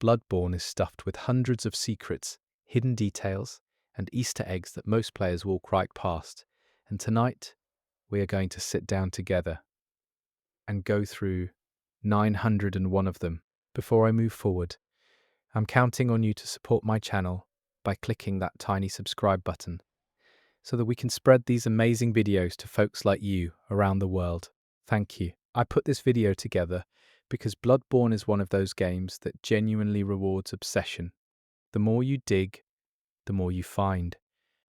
Bloodborne is stuffed with hundreds of secrets, hidden details, and Easter eggs that most players walk right past. And tonight, we are going to sit down together and go through 901 of them. Before I move forward, I'm counting on you to support my channel by clicking that tiny subscribe button so that we can spread these amazing videos to folks like you around the world. Thank you. I put this video together because Bloodborne is one of those games that genuinely rewards obsession. The more you dig, the more you find.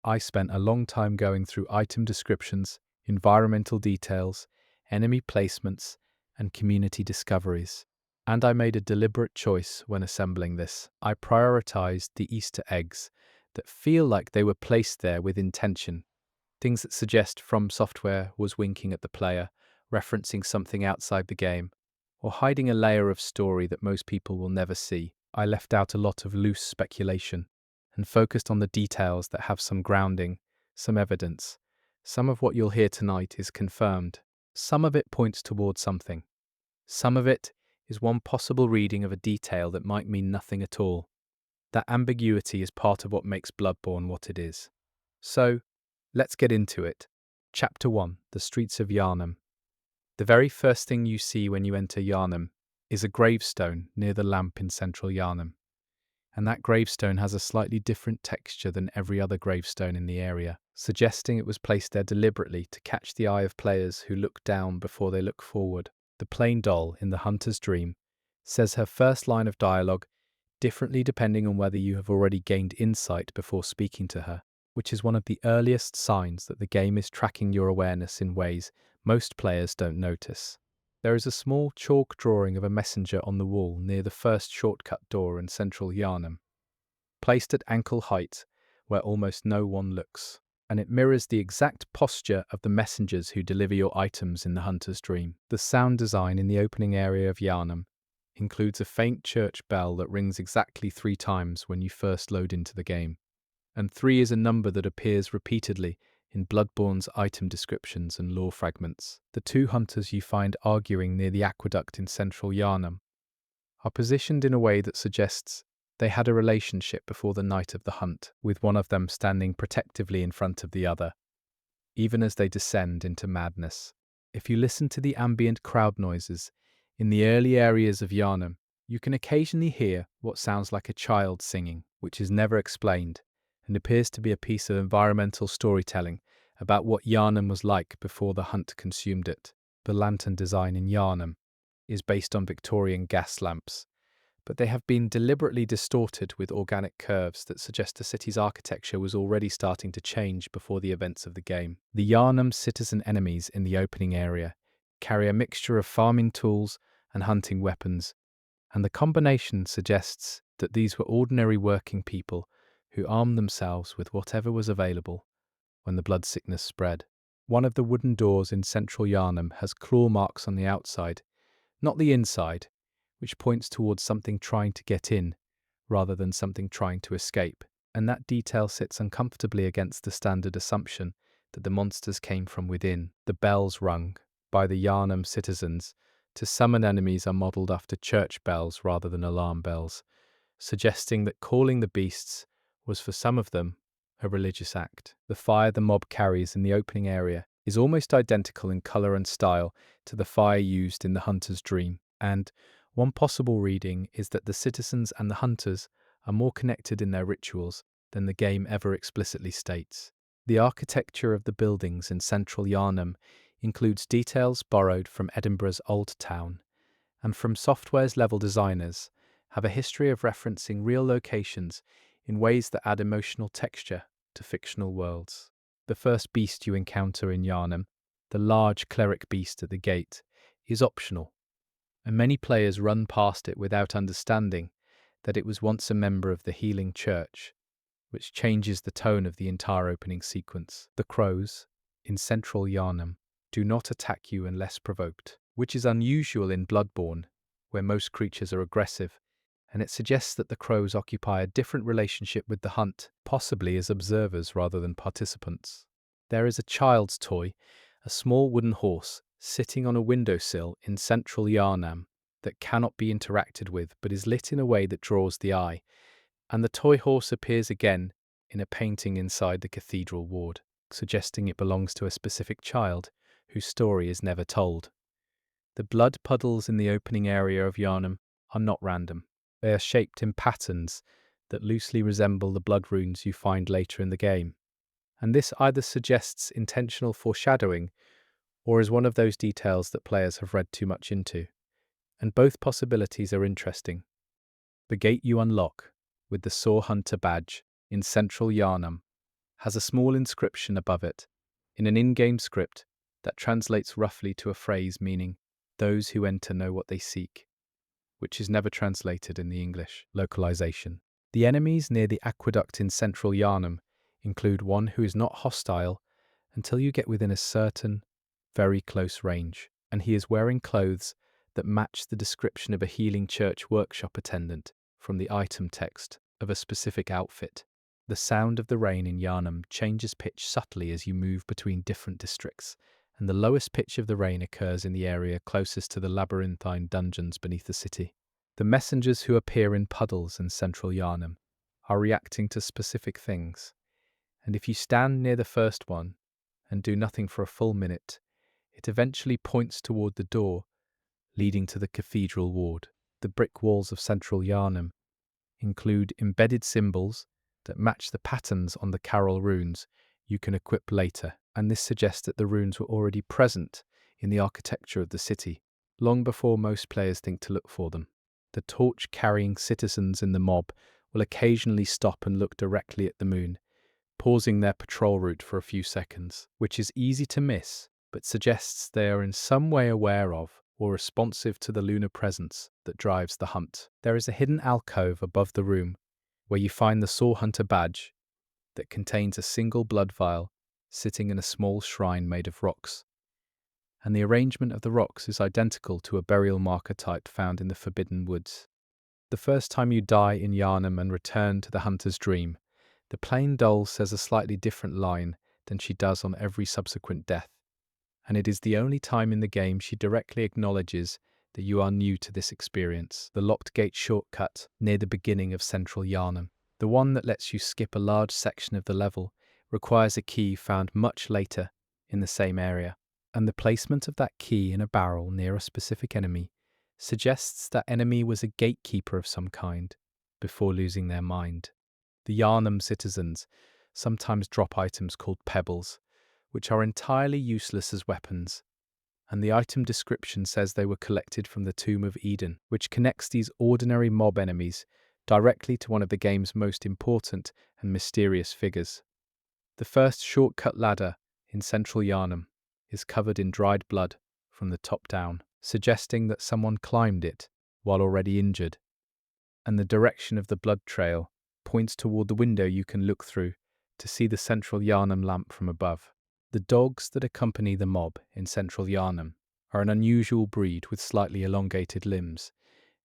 I spent a long time going through item descriptions, environmental details, enemy placements, and community discoveries. And I made a deliberate choice when assembling this. I prioritized the Easter eggs that feel like they were placed there with intention. Things that suggest From Software was winking at the player, referencing something outside the game, or hiding a layer of story that most people will never see. I left out a lot of loose speculation and focused on the details that have some grounding, some evidence. Some of what you'll hear tonight is confirmed. Some of it points towards something. Some of it is one possible reading of a detail that might mean nothing at all. That ambiguity is part of what makes Bloodborne what it is. So, let's get into it. Chapter 1, The Streets of Yharnam. The very first thing you see when you enter Yharnam is a gravestone near the lamp in Central Yharnam. And that gravestone has a slightly different texture than every other gravestone in the area, suggesting it was placed there deliberately to catch the eye of players who look down before they look forward. The plain doll in The Hunter's Dream says her first line of dialogue differently depending on whether you have already gained insight before speaking to her, which is one of the earliest signs that the game is tracking your awareness in ways most players don't notice. There is a small chalk drawing of a messenger on the wall near the first shortcut door in Central Yharnam, placed at ankle height where almost no one looks, and it mirrors the exact posture of the messengers who deliver your items in The Hunter's Dream. The sound design in the opening area of Yharnam includes a faint church bell that rings exactly 3 times when you first load into the game, and 3 is a number that appears repeatedly in Bloodborne's item descriptions and lore fragments. The 2 hunters you find arguing near the aqueduct in Central Yharnam are positioned in a way that suggests they had a relationship before the night of the hunt, with one of them standing protectively in front of the other, even as they descend into madness. If you listen to the ambient crowd noises in the early areas of Yharnam, you can occasionally hear what sounds like a child singing, which is never explained, and appears to be a piece of environmental storytelling about what Yharnam was like before the hunt consumed it. The lantern design in Yharnam is based on Victorian gas lamps, but they have been deliberately distorted with organic curves that suggest the city's architecture was already starting to change before the events of the game. The Yharnam citizen enemies in the opening area carry a mixture of farming tools and hunting weapons, and the combination suggests that these were ordinary working people who armed themselves with whatever was available when the blood sickness spread. One of the wooden doors in Central Yharnam has claw marks on the outside, not the inside, which points towards something trying to get in rather than something trying to escape, and that detail sits uncomfortably against the standard assumption that the monsters came from within. The bells rung by the Yharnam citizens to summon enemies are modelled after church bells rather than alarm bells, suggesting that calling the beasts was for some of them a religious act. The fire the mob carries in the opening area is almost identical in colour and style to the fire used in The Hunter's Dream, and one possible reading is that the citizens and the hunters are more connected in their rituals than the game ever explicitly states. The architecture of the buildings in Central Yharnam includes details borrowed from Edinburgh's Old Town, and From Software's level designers have a history of referencing real locations in ways that add emotional texture to fictional worlds. The first beast you encounter in Yharnam, the large cleric beast at the gate, is optional, and many players run past it without understanding that it was once a member of the Healing Church, which changes the tone of the entire opening sequence. The crows in Central Yharnam do not attack you unless provoked, which is unusual in Bloodborne, where most creatures are aggressive, and it suggests that the crows occupy a different relationship with the hunt, possibly as observers rather than participants. There is a child's toy, a small wooden horse, sitting on a windowsill in Central Yharnam that cannot be interacted with but is lit in a way that draws the eye, and the toy horse appears again in a painting inside the cathedral ward, suggesting it belongs to a specific child whose story is never told. The blood puddles in the opening area of Yharnam are not random. They are shaped in patterns that loosely resemble the blood runes you find later in the game, and this either suggests intentional foreshadowing or is one of those details that players have read too much into, and both possibilities are interesting. The gate you unlock, with the Saw Hunter badge in Central Yharnam, has a small inscription above it, in an in-game script that translates roughly to a phrase meaning, "Those who enter know what they seek," which is never translated in the English localization. The enemies near the aqueduct in Central Yharnam include one who is not hostile until you get within a certain, very close range, and he is wearing clothes that match the description of a healing church workshop attendant from the item text of a specific outfit. The sound of the rain in Yharnam changes pitch subtly as you move between different districts, and the lowest pitch of the rain occurs in the area closest to the labyrinthine dungeons beneath the city. The messengers who appear in puddles in Central Yharnam are reacting to specific things, and if you stand near the first one and do nothing for a full minute, it eventually points toward the door leading to the cathedral ward. The brick walls of Central Yharnam include embedded symbols that match the patterns on the Carol runes you can equip later, and this suggests that the runes were already present in the architecture of the city, long before most players think to look for them. The torch-carrying citizens in the mob will occasionally stop and look directly at the moon, pausing their patrol route for a few seconds, which is easy to miss, but suggests they are in some way aware of or responsive to the lunar presence that drives the hunt. There is a hidden alcove above the room where you find the Saw Hunter badge that contains a single blood vial sitting in a small shrine made of rocks, and the arrangement of the rocks is identical to a burial marker type found in the Forbidden Woods. The first time you die in Yharnam and return to the Hunter's Dream, the plain doll says a slightly different line than she does on every subsequent death, and it is the only time in the game she directly acknowledges that you are new to this experience. The locked gate shortcut near the beginning of Central Yharnam, the one that lets you skip a large section of the level, requires a key found much later in the same area, and the placement of that key in a barrel near a specific enemy suggests that enemy was a gatekeeper of some kind before losing their mind. The Yharnam citizens sometimes drop items called pebbles, which are entirely useless as weapons, and the item description says they were collected from the Tomb of Eden, which connects these ordinary mob enemies directly to one of the game's most important and mysterious figures. The first shortcut ladder in Central Yharnam is covered in dried blood from the top down, suggesting that someone climbed it while already injured, and the direction of the blood trail points toward the window you can look through to see the Central Yharnam lamp from above. The dogs that accompany the mob in Central Yharnam are an unusual breed with slightly elongated limbs,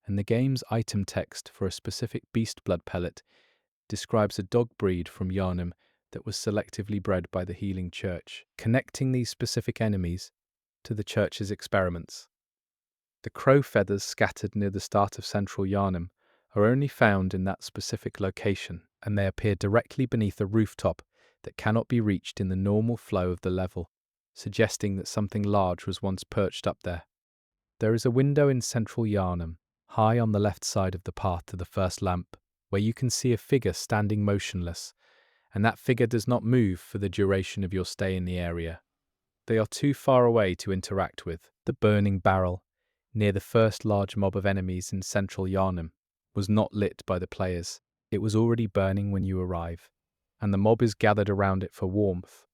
and the game's item text for a specific beast blood pellet describes a dog breed from Yharnam that was selectively bred by the Healing Church, connecting these specific enemies to the Church's experiments. The crow feathers scattered near the start of Central Yharnam are only found in that specific location, and they appear directly beneath a rooftop that cannot be reached in the normal flow of the level, suggesting that something large was once perched up there. There is a window in Central Yharnam, high on the left side of the path to the first lamp, where you can see a figure standing motionless, and that figure does not move for the duration of your stay in the area. They are too far away to interact with. The burning barrel, near the first large mob of enemies in Central Yharnam, was not lit by the players. It was already burning when you arrive, and the mob is gathered around it for warmth,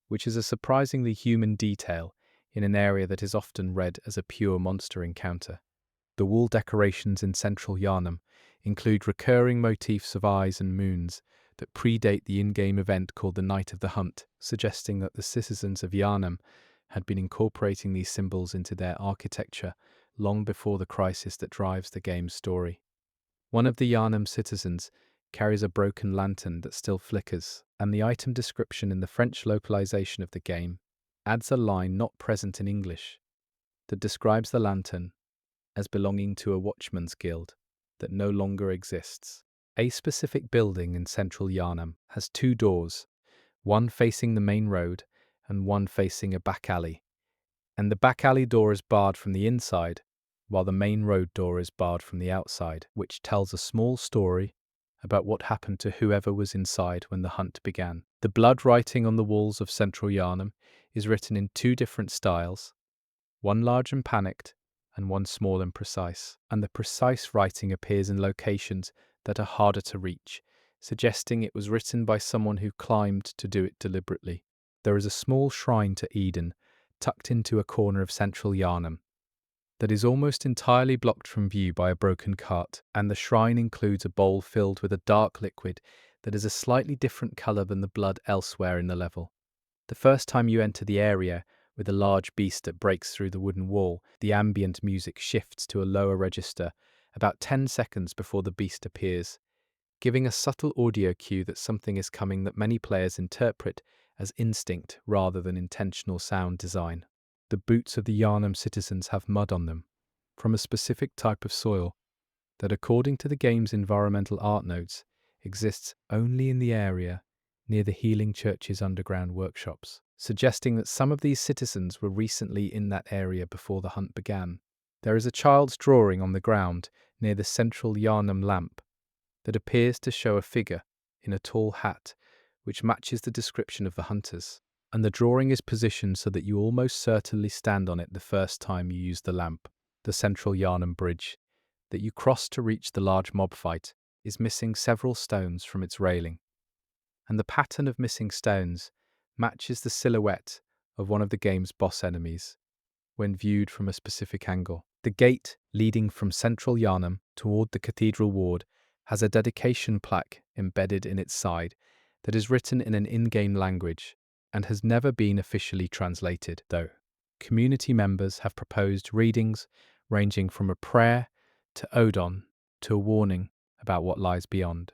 which is a surprisingly human detail in an area that is often read as a pure monster encounter. The wall decorations in Central Yharnam include recurring motifs of eyes and moons that predate the in-game event called the Night of the Hunt, suggesting that the citizens of Yharnam had been incorporating these symbols into their architecture long before the crisis that drives the game's story. One of the Yharnam citizens carries a broken lantern that still flickers, and the item description in the French localization of the game adds a line not present in English that describes the lantern as belonging to a watchman's guild that no longer exists. A specific building in Central Yharnam has two doors, one facing the main road and one facing a back alley. And the back alley door is barred from the inside, while the main road door is barred from the outside, which tells a small story about what happened to whoever was inside when the hunt began. The blood writing on the walls of Central Yharnam is written in two different styles, one large and panicked, and one small and precise. And the precise writing appears in locations that are harder to reach, suggesting it was written by someone who climbed to do it deliberately. There is a small shrine to Eden, tucked into a corner of Central Yharnam, that is almost entirely blocked from view by a broken cart, and the shrine includes a bowl filled with a dark liquid that is a slightly different colour than the blood elsewhere in the level. The first time you enter the area with a large beast that breaks through the wooden wall, the ambient music shifts to a lower register about 10 seconds before the beast appears, giving a subtle audio cue that something is coming that many players interpret as instinct rather than intentional sound design. The boots of the Yharnam citizens have mud on them, from a specific type of soil that, according to the game's environmental art notes, exists only in the area near the Healing Church's underground workshops, suggesting that some of these citizens were recently in that area before the hunt began. There is a child's drawing on the ground near the Central Yharnam lamp that appears to show a figure in a tall hat, which matches the description of the hunters. And the drawing is positioned so that you almost certainly stand on it the first time you use the lamp. The Central Yharnam bridge that you cross to reach the large mob fight is missing several stones from its railing, and the pattern of missing stones matches the silhouette of one of the game's boss enemies when viewed from a specific angle. The gate leading from Central Yharnam toward the cathedral ward has a dedication plaque embedded in its side that is written in an in-game language and has never been officially translated, though. Community members have proposed readings ranging from a prayer to Odon to a warning about what lies beyond.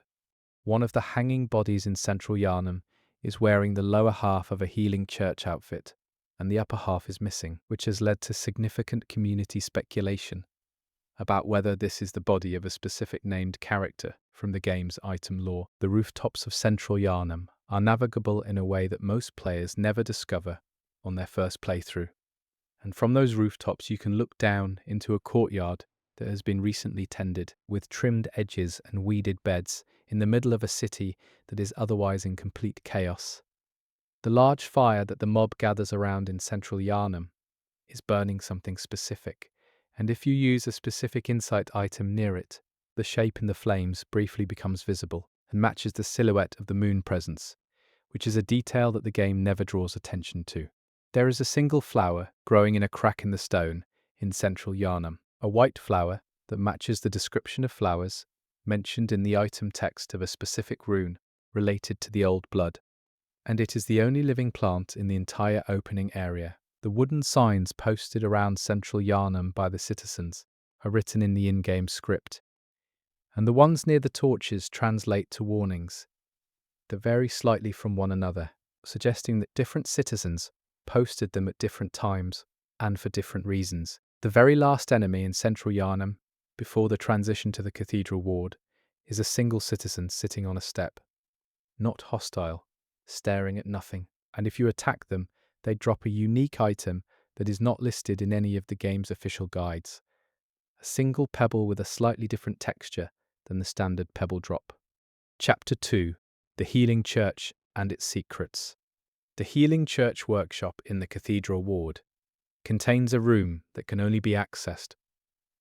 One of the hanging bodies in Central Yharnam is wearing the lower half of a Healing Church outfit, and the upper half is missing, which has led to significant community speculation about whether this is the body of a specific named character from the game's item lore. The rooftops of Central Yharnam are navigable in a way that most players never discover on their first playthrough. And from those rooftops you can look down into a courtyard that has been recently tended, with trimmed edges and weeded beds in the middle of a city that is otherwise in complete chaos. The large fire that the mob gathers around in Central Yharnam is burning something specific, and if you use a specific insight item near it, the shape in the flames briefly becomes visible and matches the silhouette of the moon presence, which is a detail that the game never draws attention to. There is a single flower growing in a crack in the stone in Central Yharnam, a white flower that matches the description of flowers mentioned in the item text of a specific rune related to the old blood, and it is the only living plant in the entire opening area. The wooden signs posted around Central Yharnam by the citizens are written in the in-game script, and the ones near the torches translate to warnings that vary slightly from one another, suggesting that different citizens posted them at different times and for different reasons. The very last enemy in Central Yharnam, before the transition to the cathedral ward, is a single citizen sitting on a step, not hostile, staring at nothing, and if you attack them, they drop a unique item that is not listed in any of the game's official guides. A single pebble with a slightly different texture than the standard pebble drop. Chapter 2. The Healing Church and its Secrets. The Healing Church workshop in the Cathedral Ward contains a room that can only be accessed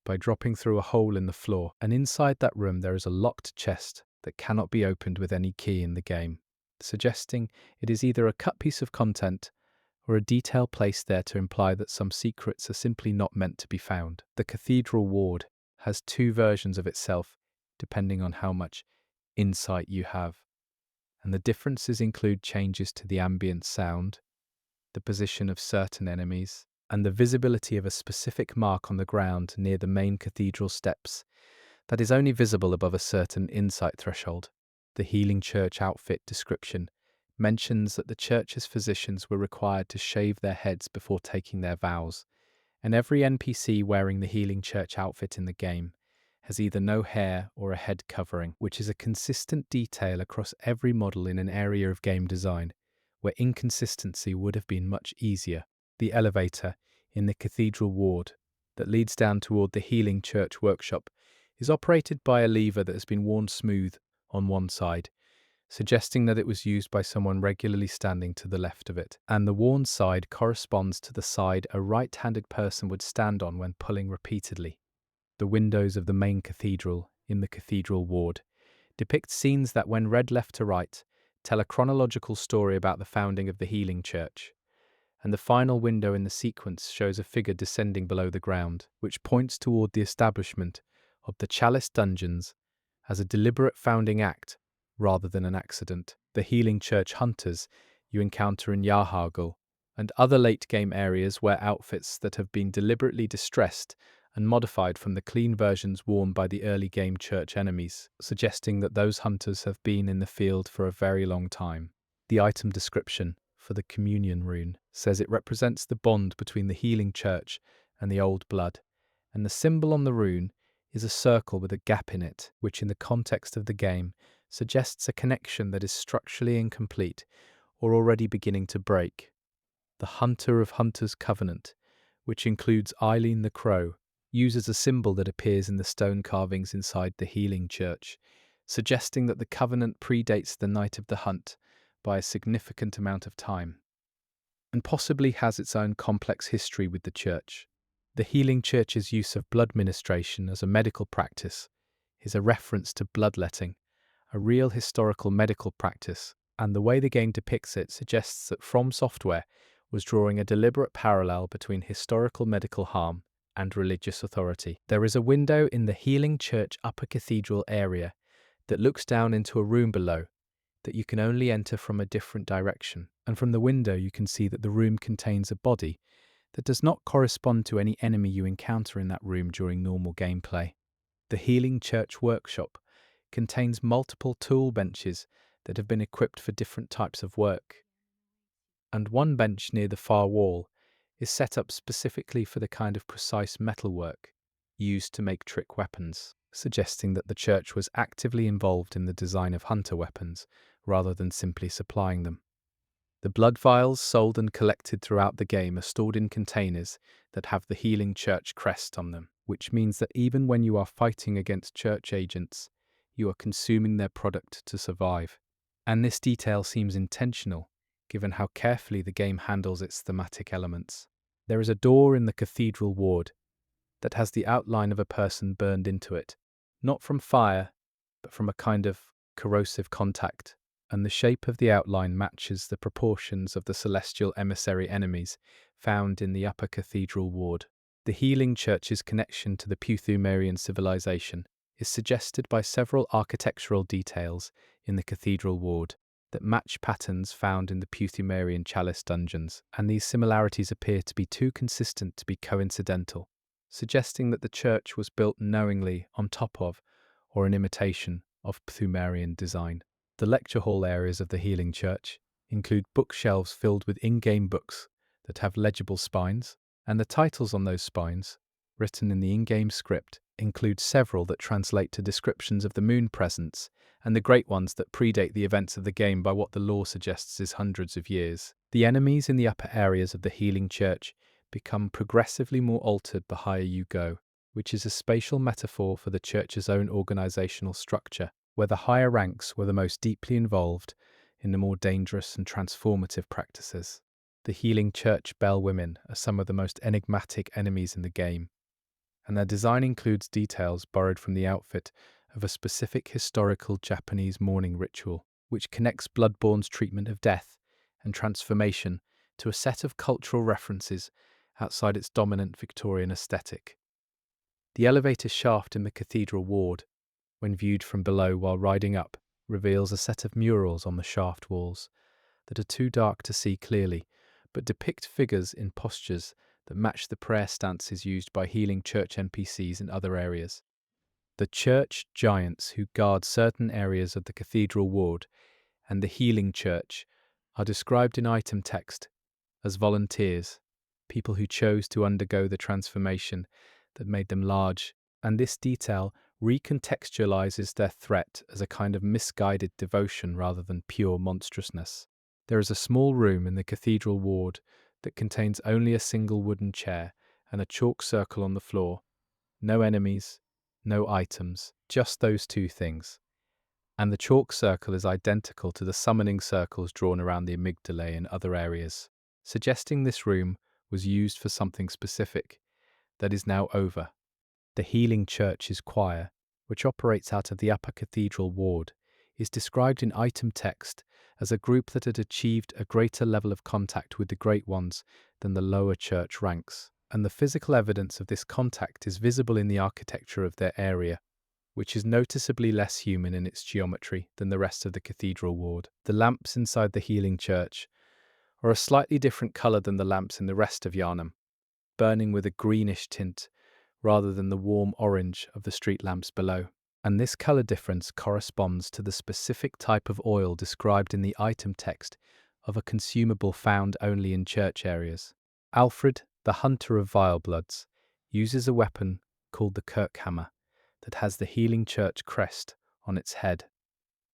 by dropping through a hole in the floor, and inside that room there is a locked chest that cannot be opened with any key in the game, suggesting it is either a cut piece of content or a detail placed there to imply that some secrets are simply not meant to be found. The Cathedral Ward has two versions of itself, depending on how much insight you have, and the differences include changes to the ambient sound, the position of certain enemies, and the visibility of a specific mark on the ground near the main cathedral steps that is only visible above a certain insight threshold. The Healing Church outfit description mentions that the church's physicians were required to shave their heads before taking their vows, and every NPC wearing the Healing Church outfit in the game has either no hair or a head covering, which is a consistent detail across every model in an area of game design where inconsistency would have been much easier. The elevator in the Cathedral Ward that leads down toward the Healing Church workshop is operated by a lever that has been worn smooth on one side, suggesting that it was used by someone regularly standing to the left of it, and the worn side corresponds to the side a right-handed person would stand on when pulling repeatedly. The windows of the main cathedral in the Cathedral Ward depict scenes that, when read left to right, tell a chronological story about the founding of the Healing Church, and the final window in the sequence shows a figure descending below the ground, which points toward the establishment of the Chalice Dungeons as a deliberate founding act rather than an accident. The Healing Church hunters you encounter in Yarhargul and other late-game areas wear outfits that have been deliberately distressed and modified from the clean versions worn by the early-game church enemies, suggesting that those hunters have been in the field for a very long time. The item description for the Communion Rune says it represents the bond between the Healing Church and the Old Blood, and the symbol on the rune is a circle with a gap in it, which in the context of the game suggests a connection that is structurally incomplete or already beginning to break. The Hunter of Hunters Covenant, which includes Eileen the Crow, uses a symbol that appears in the stone carvings inside the Healing Church, suggesting that the covenant predates the night of the hunt by a significant amount of time, and possibly has its own complex history with the church. The Healing Church's use of blood ministration as a medical practice is a reference to bloodletting, a real historical medical practice, and the way the game depicts it suggests that From Software was drawing a deliberate parallel between historical medical harm and religious authority. There is a window in the Healing Church Upper Cathedral area that looks down into a room below that you can only enter from a different direction, and from the window you can see that the room contains a body that does not correspond to any enemy you encounter in that room during normal gameplay. The Healing Church workshop contains multiple tool benches that have been equipped for different types of work, and one bench near the far wall is set up specifically for the kind of precise metalwork used to make trick weapons, suggesting that the church was actively involved in the design of hunter weapons rather than simply supplying them. The blood vials sold and collected throughout the game are stored in containers that have the Healing Church crest on them, which means that even when you are fighting against church agents, you are consuming their product to survive. And this detail seems intentional, given how carefully the game handles its thematic elements. There is a door in the Cathedral Ward that has the outline of a person burned into it, not from fire, but from a kind of corrosive contact, and the shape of the outline matches the proportions of the celestial emissary enemies found in the Upper Cathedral Ward. The Healing Church's connection to the Puthumerian civilization is suggested by several architectural details in the Cathedral Ward that match patterns found in the Puthumerian Chalice Dungeons, and these similarities appear to be too consistent to be coincidental, suggesting that the church was built knowingly on top of, or an imitation of, Pthumerian design. The lecture hall areas of the Healing Church include bookshelves filled with in-game books that have legible spines, and the titles on those spines, written in the in-game script, include several that translate to descriptions of the moon presence, and the great ones that predate the events of the game by what the lore suggests is hundreds of years. The enemies in the upper areas of the Healing Church become progressively more altered the higher you go, which is a spatial metaphor for the church's own organizational structure, where the higher ranks were the most deeply involved in the more dangerous and transformative practices. The Healing Church bellwomen are some of the most enigmatic enemies in the game, and their design includes details borrowed from the outfit of a specific historical Japanese mourning ritual, which connects Bloodborne's treatment of death and transformation to a set of cultural references outside its dominant Victorian aesthetic. The elevator shaft in the Cathedral Ward, when viewed from below while riding up, reveals a set of murals on the shaft walls that are too dark to see clearly, but depict figures in postures that match the prayer stances used by Healing Church NPCs in other areas. The church giants who guard certain areas of the Cathedral Ward and the Healing Church are described in item text as volunteers, people who chose to undergo the transformation that made them large, and this detail recontextualizes their threat as a kind of misguided devotion rather than pure monstrousness. There is a small room in the cathedral ward that contains only a single wooden chair and a chalk circle on the floor. No enemies, no items, just those two things. And the chalk circle is identical to the summoning circles drawn around the amygdalae and other areas, suggesting this room was used for something specific that is now over. The Healing Church's choir, which operates out of the upper cathedral ward, is described in item text as a group that had achieved a greater level of contact with the Great Ones than the lower church ranks, and the physical evidence of this contact is visible in the architecture of their area, which is noticeably less human in its geometry than the rest of the cathedral ward. The lamps inside the Healing Church are a slightly different colour than the lamps in the rest of Yharnam, burning with a greenish tint rather than the warm orange of the street lamps below. And this colour difference corresponds to the specific type of oil described in the item text of a consumable found only in church areas. Alfred, the hunter of vile bloods, uses a weapon called the Kirkhammer that has the Healing Church crest on its head,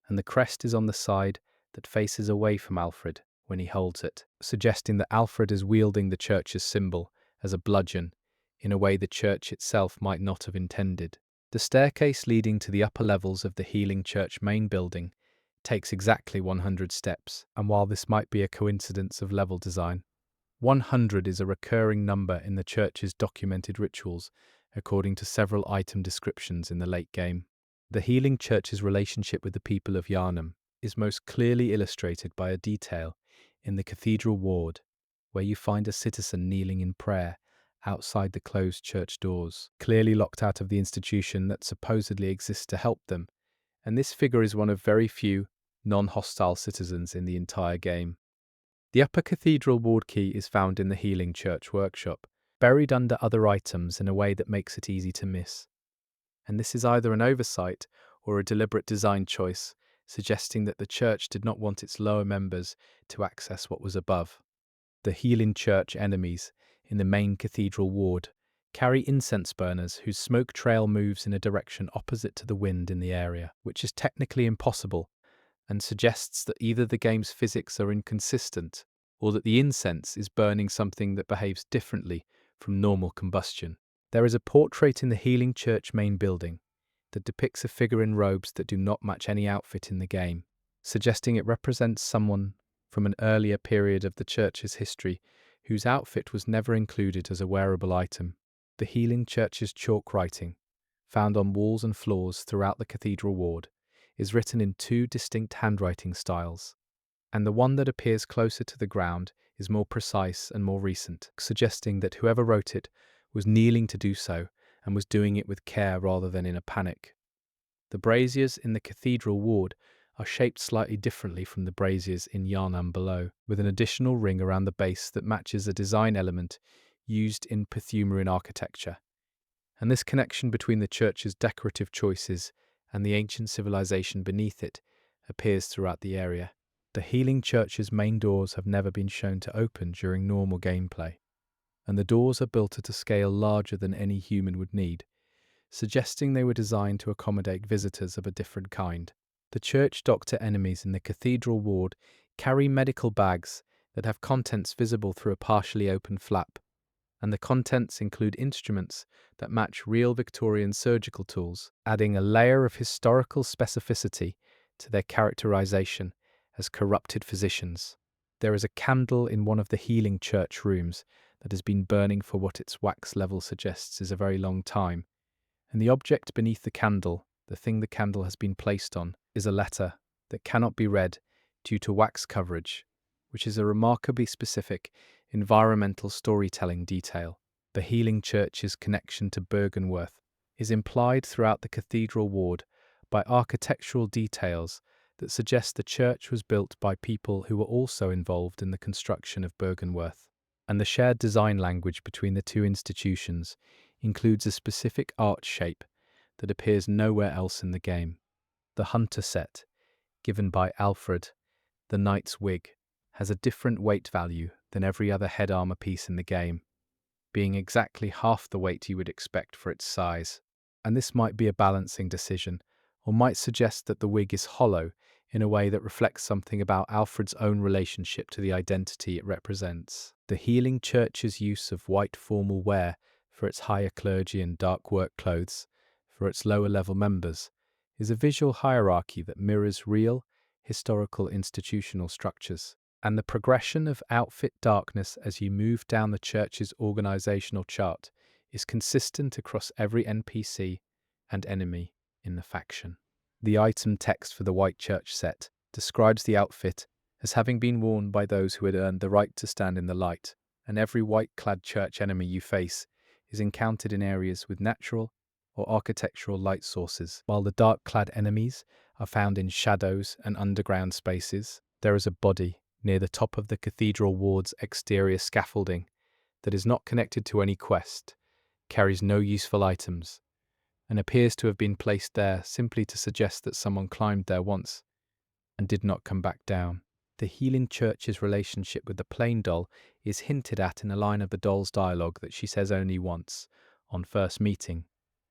and the crest is on the side that faces away from Alfred when he holds it, suggesting that Alfred is wielding the church's symbol as a bludgeon in a way the church itself might not have intended. The staircase leading to the upper levels of the Healing Church main building takes exactly 100 steps, and while this might be a coincidence of level design, 100 is a recurring number in the church's documented rituals, according to several item descriptions in the late game. The Healing Church's relationship with the people of Yharnam is most clearly illustrated by a detail in the cathedral ward, where you find a citizen kneeling in prayer outside the closed church doors, clearly locked out of the institution that supposedly exists to help them, and this figure is one of very few non-hostile citizens in the entire game. The upper cathedral ward key is found in the Healing Church workshop, buried under other items in a way that makes it easy to miss. And this is either an oversight or a deliberate design choice, suggesting that the church did not want its lower members to access what was above. The Healing Church enemies in the main cathedral ward carry incense burners whose smoke trail moves in a direction opposite to the wind in the area, which is technically impossible and suggests that either the game's physics are inconsistent or that the incense is burning something that behaves differently from normal combustion. There is a portrait in the Healing Church main building that depicts a figure in robes that do not match any outfit in the game, suggesting it represents someone from an earlier period of the church's history whose outfit was never included as a wearable item. The Healing Church's chalk writing, found on walls and floors throughout the cathedral ward, is written in two distinct handwriting styles, and the one that appears closer to the ground is more precise and more recent, suggesting that whoever wrote it was kneeling to do so and was doing it with care rather than in a panic. The braziers in the cathedral ward are shaped slightly differently from the braziers in Yharnam below, with an additional ring around the base that matches a design element used in Pthumerian architecture. And this connection between the church's decorative choices and the ancient civilization beneath it appears throughout the area. The Healing Church's main doors have never been shown to open during normal gameplay, and the doors are built at a scale larger than any human would need, suggesting they were designed to accommodate visitors of a different kind. The church doctor enemies in the cathedral ward carry medical bags that have contents visible through a partially open flap, and the contents include instruments that match real Victorian surgical tools, adding a layer of historical specificity to their characterization as corrupted physicians. There is a candle in one of the Healing Church rooms that has been burning for what its wax level suggests is a very long time, and the object beneath the candle, the thing the candle has been placed on, is a letter that cannot be read due to wax coverage, which is a remarkably specific environmental storytelling detail. The Healing Church's connection to Byrgenwerth is implied throughout the cathedral ward by architectural details that suggest the church was built by people who were also involved in the construction of Byrgenwerth. And the shared design language between the two institutions includes a specific arch shape that appears nowhere else in the game. The hunter set, given by Alfred, the knight's wig, has a different weight value than every other head armor piece in the game, being exactly half the weight you would expect for its size. And this might be a balancing decision, or might suggest that the wig is hollow in a way that reflects something about Alfred's own relationship to the identity it represents. The Healing Church's use of white formal wear for its higher clergy and dark work clothes for its lower level members is a visual hierarchy that mirrors real, historical institutional structures. And the progression of outfit darkness as you move down the church's organizational chart is consistent across every NPC and enemy in the faction. The item text for the White Church set describes the outfit as having been worn by those who had earned the right to stand in the light, and every white-clad church enemy you face is encountered in areas with natural or architectural light sources, while the dark-clad enemies are found in shadows and underground spaces. There is a body near the top of the cathedral ward's exterior scaffolding that is not connected to any quest, carries no useful items, and appears to have been placed there simply to suggest that someone climbed there once and did not come back down. The Healing Church's relationship with the plain doll is hinted at in a line of the doll's dialogue that she says only once, on first meeting,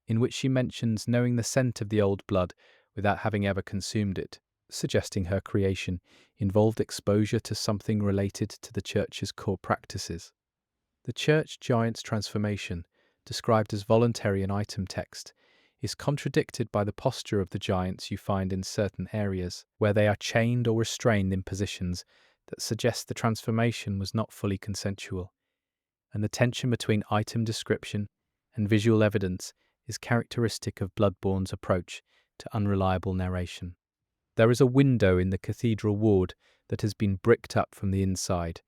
in which she mentions knowing the scent of the old blood without having ever consumed it, suggesting her creation involved exposure to something related to the church's core practices. The church giant's transformation, described as voluntary in item text, is contradicted by the posture of the giants you find in certain areas, where they are chained or restrained in positions that suggest the transformation was not fully consensual, and the tension between item description and visual evidence is characteristic of Bloodborne's approach to unreliable narration. There is a window in the cathedral ward that has been bricked up from the inside,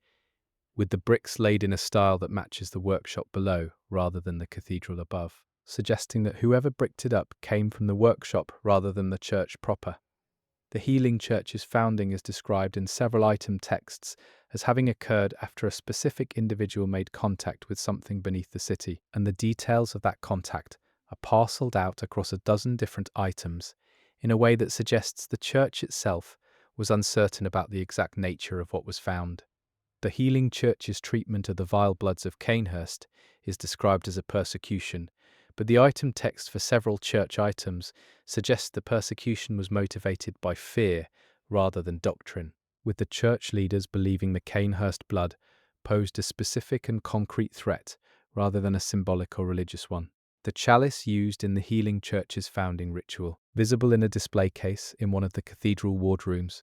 with the bricks laid in a style that matches the workshop below rather than the cathedral above, suggesting that whoever bricked it up came from the workshop rather than the church proper. The Healing Church's founding is described in several item texts as having occurred after a specific individual made contact with something beneath the city, and the details of that contact are parcelled out across a dozen different items in a way that suggests the church itself was uncertain about the exact nature of what was found. The Healing Church's treatment of the vile bloods of Cainhurst is described as a persecution, but the item text for several church items suggests the persecution was motivated by fear rather than doctrine, with the church leaders believing the Cainhurst blood posed a specific and concrete threat rather than a symbolic or religious one. The chalice used in the Healing Church's founding ritual, visible in a display case in one of the cathedral wardrooms,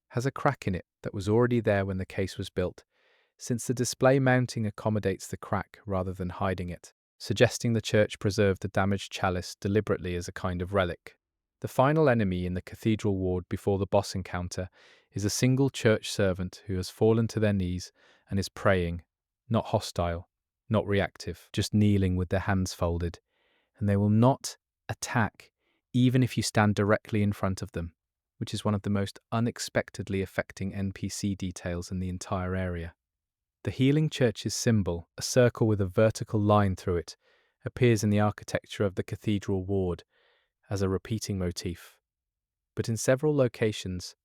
has a crack in it that was already there when the case was built, since the display mounting accommodates the crack rather than hiding it, suggesting the church preserved the damaged chalice deliberately as a kind of relic. The final enemy in the cathedral ward before the boss encounter is a single church servant who has fallen to their knees and is praying, not hostile, not reactive, just kneeling with their hands folded, and they will not attack even if you stand directly in front of them, which is one of the most unexpectedly affecting NPC details in the entire area. The Healing Church's symbol, a circle with a vertical line through it, appears in the architecture of the cathedral ward as a repeating motif. But in several locations,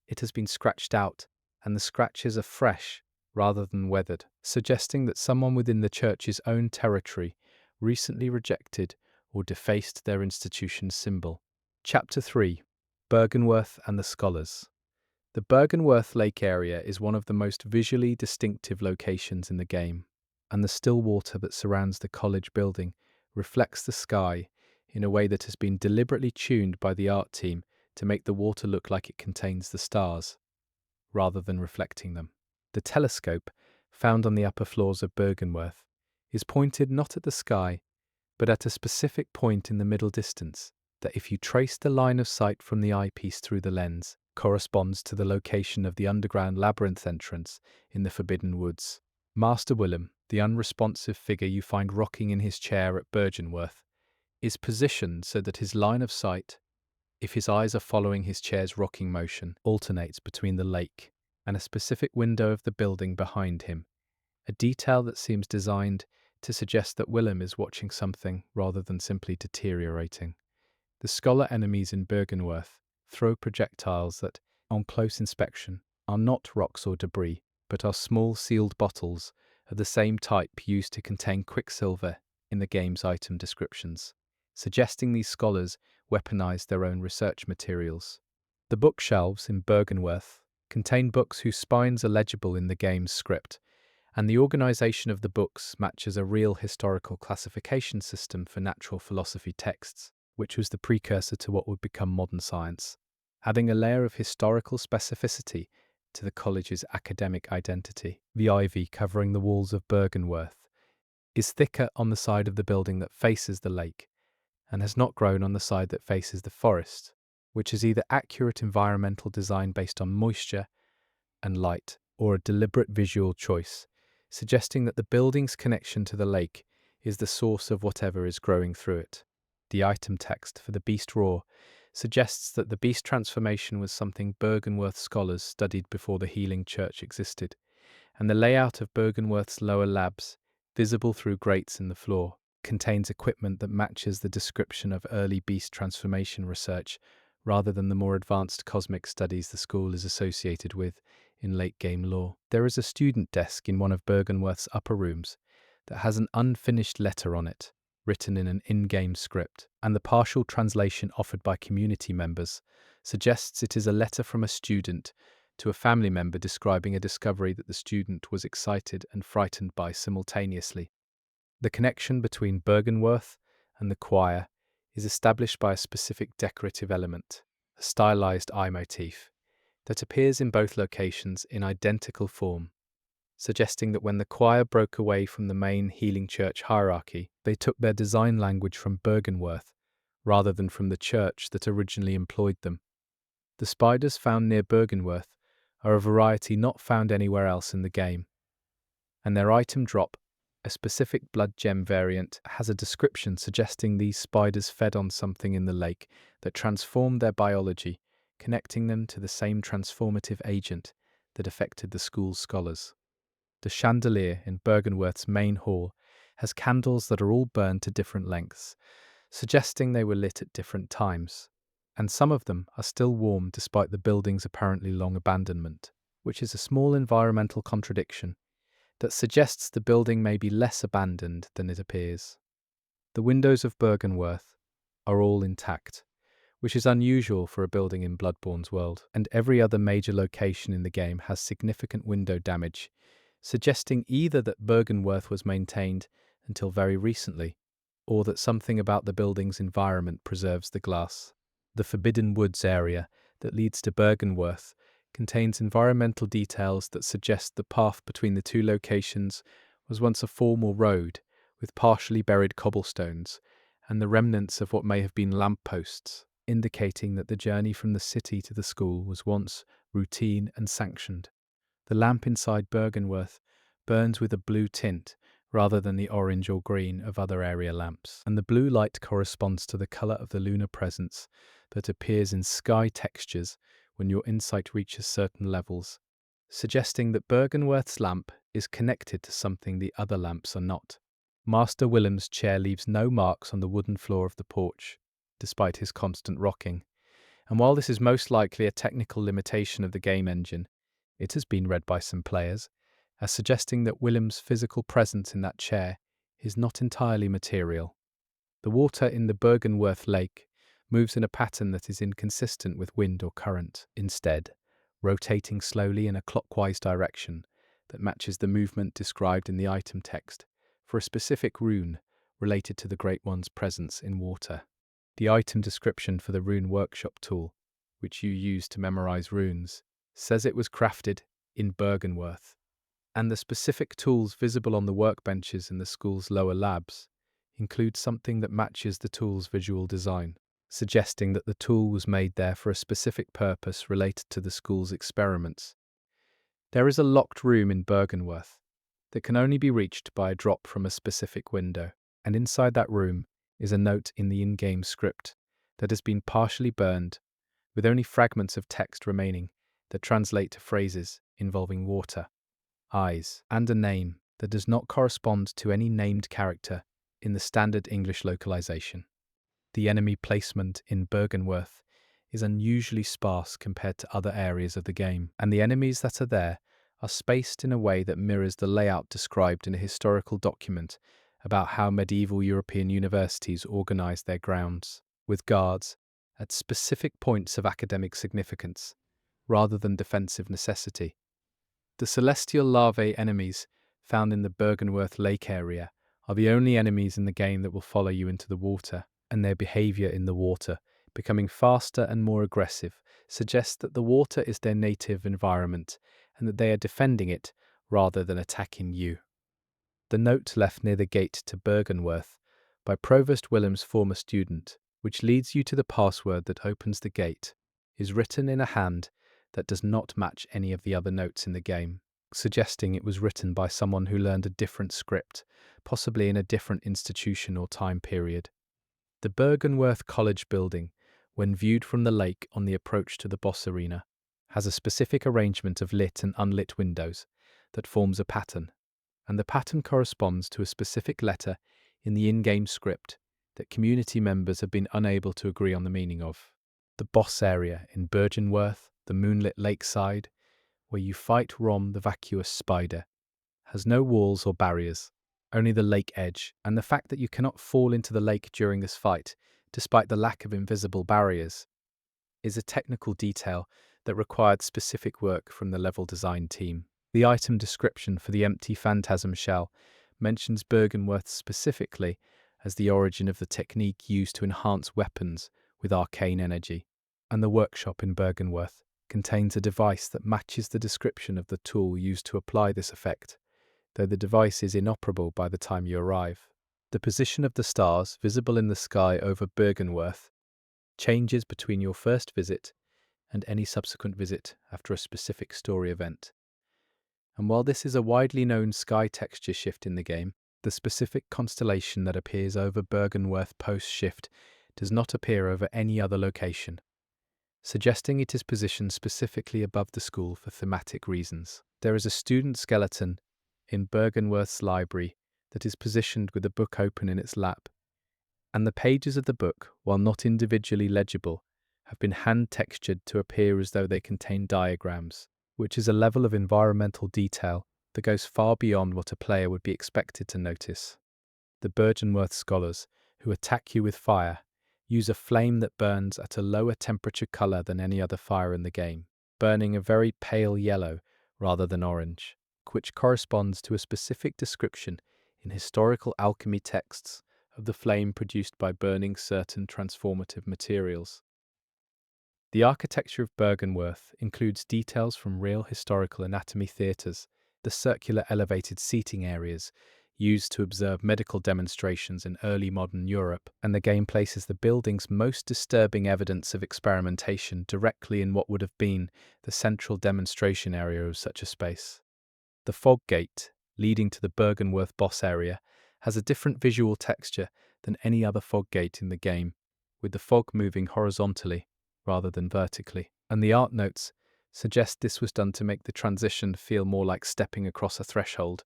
it has been scratched out, and the scratches are fresh rather than weathered, suggesting that someone within the church's own territory recently rejected or defaced their institution's symbol. Chapter 3: Byrgenwerth and the Scholars. The Byrgenwerth Lake area is one of the most visually distinctive locations in the game, and the still water that surrounds the college building reflects the sky in a way that has been deliberately tuned by the art team to make the water look like it contains the stars, rather than reflecting them. The telescope, found on the upper floors of Byrgenwerth, is pointed not at the sky, but at a specific point in the middle distance that, if you trace the line of sight from the eyepiece through the lens, corresponds to the location of the underground labyrinth entrance in the Forbidden Woods. Master Willem, the unresponsive figure you find rocking in his chair at Byrgenwerth, is positioned so that his line of sight, if his eyes are following his chair's rocking motion, alternates between the lake and a specific window of the building behind him, a detail that seems designed to suggest that Willem is watching something rather than simply deteriorating. The scholar enemies in Byrgenwerth throw projectiles that, on close inspection, are not rocks or debris, but are small sealed bottles of the same type used to contain quicksilver in the game's item descriptions, suggesting these scholars weaponized their own research materials. The bookshelves in Byrgenwerth contain books whose spines are legible in the game's script, and the organization of the books matches a real historical classification system for natural philosophy texts, which was the precursor to what would become modern science, adding a layer of historical specificity to the college's academic identity. The ivy covering the walls of Byrgenwerth is thicker on the side of the building that faces the lake, and has not grown on the side that faces the forest, which is either accurate environmental design based on moisture and light, or a deliberate visual choice, suggesting that the building's connection to the lake is the source of whatever is growing through it. The item text for the beast roar suggests that the beast transformation was something Byrgenwerth scholars studied before the healing church existed, and the layout of Byrgenwerth's lower labs, visible through grates in the floor, contains equipment that matches the description of early beast transformation research rather than the more advanced cosmic studies the school is associated with in late-game lore. There is a student desk in one of Byrgenwerth's upper rooms that has an unfinished letter on it, written in an in-game script, and the partial translation offered by community members suggests it is a letter from a student to a family member describing a discovery that the student was excited and frightened by simultaneously. The connection between Byrgenwerth and the choir is established by a specific decorative element, a stylized eye motif, that appears in both locations in identical form, suggesting that when the choir broke away from the main healing church hierarchy, they took their design language from Byrgenwerth, rather than from the church that originally employed them. The spiders found near Byrgenwerth are a variety not found anywhere else in the game, and their item drop, a specific blood gem variant, has a description suggesting these spiders fed on something in the lake that transformed their biology, connecting them to the same transformative agent that affected the school's scholars. The chandelier in Byrgenwerth's main hall has candles that are all burned to different lengths, suggesting they were lit at different times, and some of them are still warm despite the building's apparently long abandonment, which is a small environmental contradiction that suggests the building may be less abandoned than it appears. The windows of Byrgenwerth are all intact, which is unusual for a building in Bloodborne's world, and every other major location in the game has significant window damage, suggesting either that Byrgenwerth was maintained until very recently, or that something about the building's environment preserves the glass. The Forbidden Woods area that leads to Byrgenwerth contains environmental details that suggest the path between the two locations was once a formal road with partially buried cobblestones and the remnants of what may have been lampposts, indicating that the journey from the city to the school was once routine and sanctioned. The lamp inside Byrgenwerth burns with a blue tint rather than the orange or green of other area lamps, and the blue light corresponds to the colour of the lunar presence that appears in sky textures when your insight reaches certain levels, suggesting that Byrgenwerth's lamp is connected to something the other lamps are not. Master Willem's chair leaves no marks on the wooden floor of the porch, despite his constant rocking, and while this is most likely a technical limitation of the game engine, it has been read by some players as suggesting that Willem's physical presence in that chair is not entirely material. The water in the Byrgenwerth lake moves in a pattern that is inconsistent with wind or current, instead rotating slowly in a clockwise direction that matches the movement described in the item text for a specific rune related to the Great One's presence in water. The item description for the rune workshop tool, which you use to memorize runes, says it was crafted in Byrgenwerth, and the specific tools visible on the workbenches in the school's lower labs include something that matches the tool's visual design, suggesting that the tool was made there for a specific purpose related to the school's experiments. There is a locked room in Byrgenwerth that can only be reached by a drop from a specific window, and inside that room is a note in the in-game script that has been partially burned, with only fragments of text remaining that translate to phrases involving water, eyes, and a name that does not correspond to any named character in the standard English localization. The enemy placement in Byrgenwerth is unusually sparse compared to other areas of the game, and the enemies that are there are spaced in a way that mirrors the layout described in a historical document about how medieval European universities organized their grounds, with guards at specific points of academic significance, rather than defensive necessity. The celestial larvae enemies found in the Byrgenwerth lake area are the only enemies in the game that will follow you into the water, and their behavior in the water, becoming faster and more aggressive, suggests that the water is their native environment and that they are defending it rather than attacking you. The note left near the gate to Byrgenwerth by Provost Willem's former student, which leads you to the password that opens the gate, is written in a hand that does not match any of the other notes in the game, suggesting it was written by someone who learned a different script, possibly in a different institution or time period. The Byrgenwerth College building, when viewed from the lake on the approach to the boss arena, has a specific arrangement of lit and unlit windows that forms a pattern, and the pattern corresponds to a specific letter in the in-game script that community members have been unable to agree on the meaning of. The boss area in Byrgenwerth, the moonlit lakeside, where you fight Rom the vacuous spider, has no walls or barriers, only the lake edge, and the fact that you cannot fall into the lake during this fight, despite the lack of invisible barriers, is a technical detail that required specific work from the level design team. The item description for the empty phantasm shell mentions Byrgenwerth specifically as the origin of the technique used to enhance weapons with arcane energy, and the workshop in Byrgenwerth contains a device that matches the description of the tool used to apply this effect, though the device is inoperable by the time you arrive. The position of the stars visible in the sky over Byrgenwerth changes between your first visit and any subsequent visit after a specific story event. And while this is a widely known sky texture shift in the game, the specific constellation that appears over Byrgenwerth post-shift does not appear over any other location, suggesting it is positioned specifically above the school for thematic reasons. There is a student skeleton in Byrgenwerth's library that is positioned with a book open in its lap, and the pages of the book, while not individually legible, have been hand-textured to appear as though they contain diagrams, which is a level of environmental detail that goes far beyond what a player would be expected to notice. The Byrgenwerth scholars, who attack you with fire, use a flame that burns at a lower temperature color than any other fire in the game, burning a very pale yellow rather than orange, which corresponds to a specific description in historical alchemy texts of the flame produced by burning certain transformative materials. The architecture of Byrgenwerth includes details from real historical anatomy theatres, the circular elevated seating areas used to observe medical demonstrations in early modern Europe, and the game places the building's most disturbing evidence of experimentation directly in what would have been the central demonstration area of such a space. The fog gate, leading to the Byrgenwerth boss area, has a different visual texture than any other fog gate in the game, with the fog moving horizontally rather than vertically, and the art notes suggest this was done to make the transition feel more like stepping across a threshold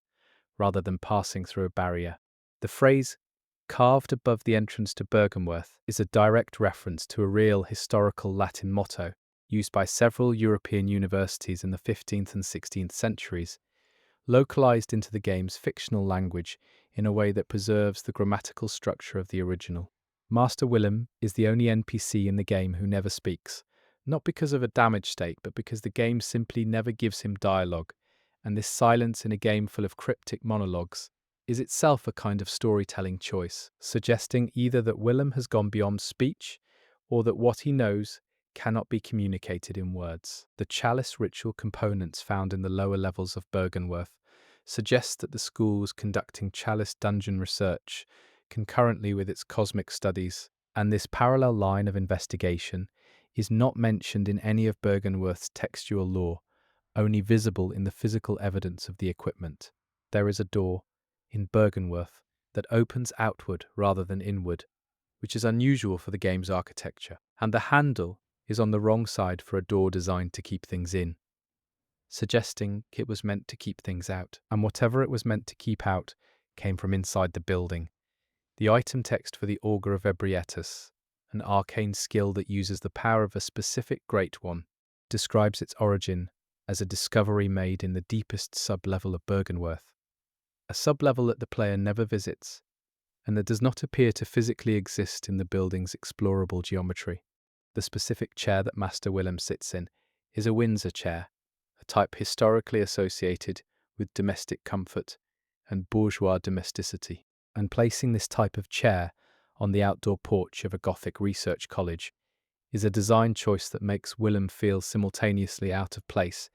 rather than passing through a barrier. The phrase carved above the entrance to Byrgenwerth is a direct reference to a real historical Latin motto used by several European universities in the 15th and 16th centuries, localized into the game's fictional language in a way that preserves the grammatical structure of the original. Master Willem is the only NPC in the game who never speaks, not because of a damage state, but because the game simply never gives him dialogue, and this silence in a game full of cryptic monologues is itself a kind of storytelling choice, suggesting either that Willem has gone beyond speech or that what he knows cannot be communicated in words. The chalice ritual components found in the lower levels of Byrgenwerth suggest that the school was conducting chalice dungeon research concurrently with its cosmic studies, and this parallel line of investigation is not mentioned in any of Byrgenwerth's textual lore, only visible in the physical evidence of the equipment. There is a door in Byrgenwerth that opens outward rather than inward, which is unusual for the game's architecture, and the handle is on the wrong side for a door designed to keep things in, suggesting it was meant to keep things out, and whatever it was meant to keep out came from inside the building. The item text for the Augur of Ebrietas, an arcane skill that uses the power of a specific Great One, describes its origin as a discovery made in the deepest sub-level of Byrgenwerth, a sub-level that the player never visits, and that does not appear to physically exist in the building's explorable geometry. The specific chair that Master Willem sits in is a Windsor chair, a type historically associated with domestic comfort and bourgeois domesticity. And placing this type of chair on the outdoor porch of a Gothic research college is a design choice that makes Willem feel simultaneously out of place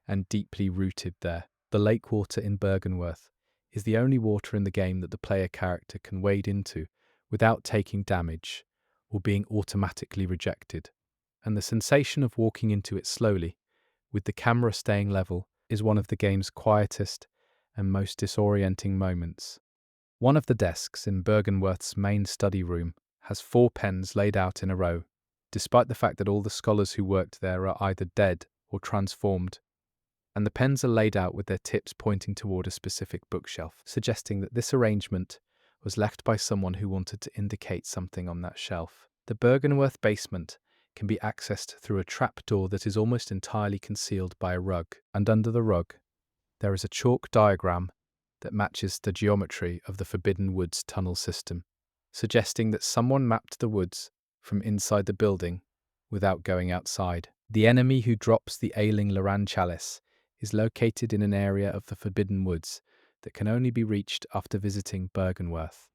and deeply rooted there. The lake water in Byrgenwerth is the only water in the game that the player character can wade into without taking damage or being automatically rejected. And the sensation of walking into it slowly, with the camera staying level, is one of the game's quietest and most disorienting moments. One of the desks in Byrgenwerth's main study room has 4 pens laid out in a row, despite the fact that all the scholars who worked there are either dead or transformed, and the pens are laid out with their tips pointing toward a specific bookshelf, suggesting that this arrangement was left by someone who wanted to indicate something on that shelf. The Byrgenwerth basement can be accessed through a trapdoor that is almost entirely concealed by a rug, and under the rug there is a chalk diagram that matches the geometry of the Forbidden Woods tunnel system, suggesting that someone mapped the woods from inside the building without going outside. The enemy who drops the ailing Loran chalice is located in an area of the Forbidden Woods that can only be reached after visiting Byrgenwerth.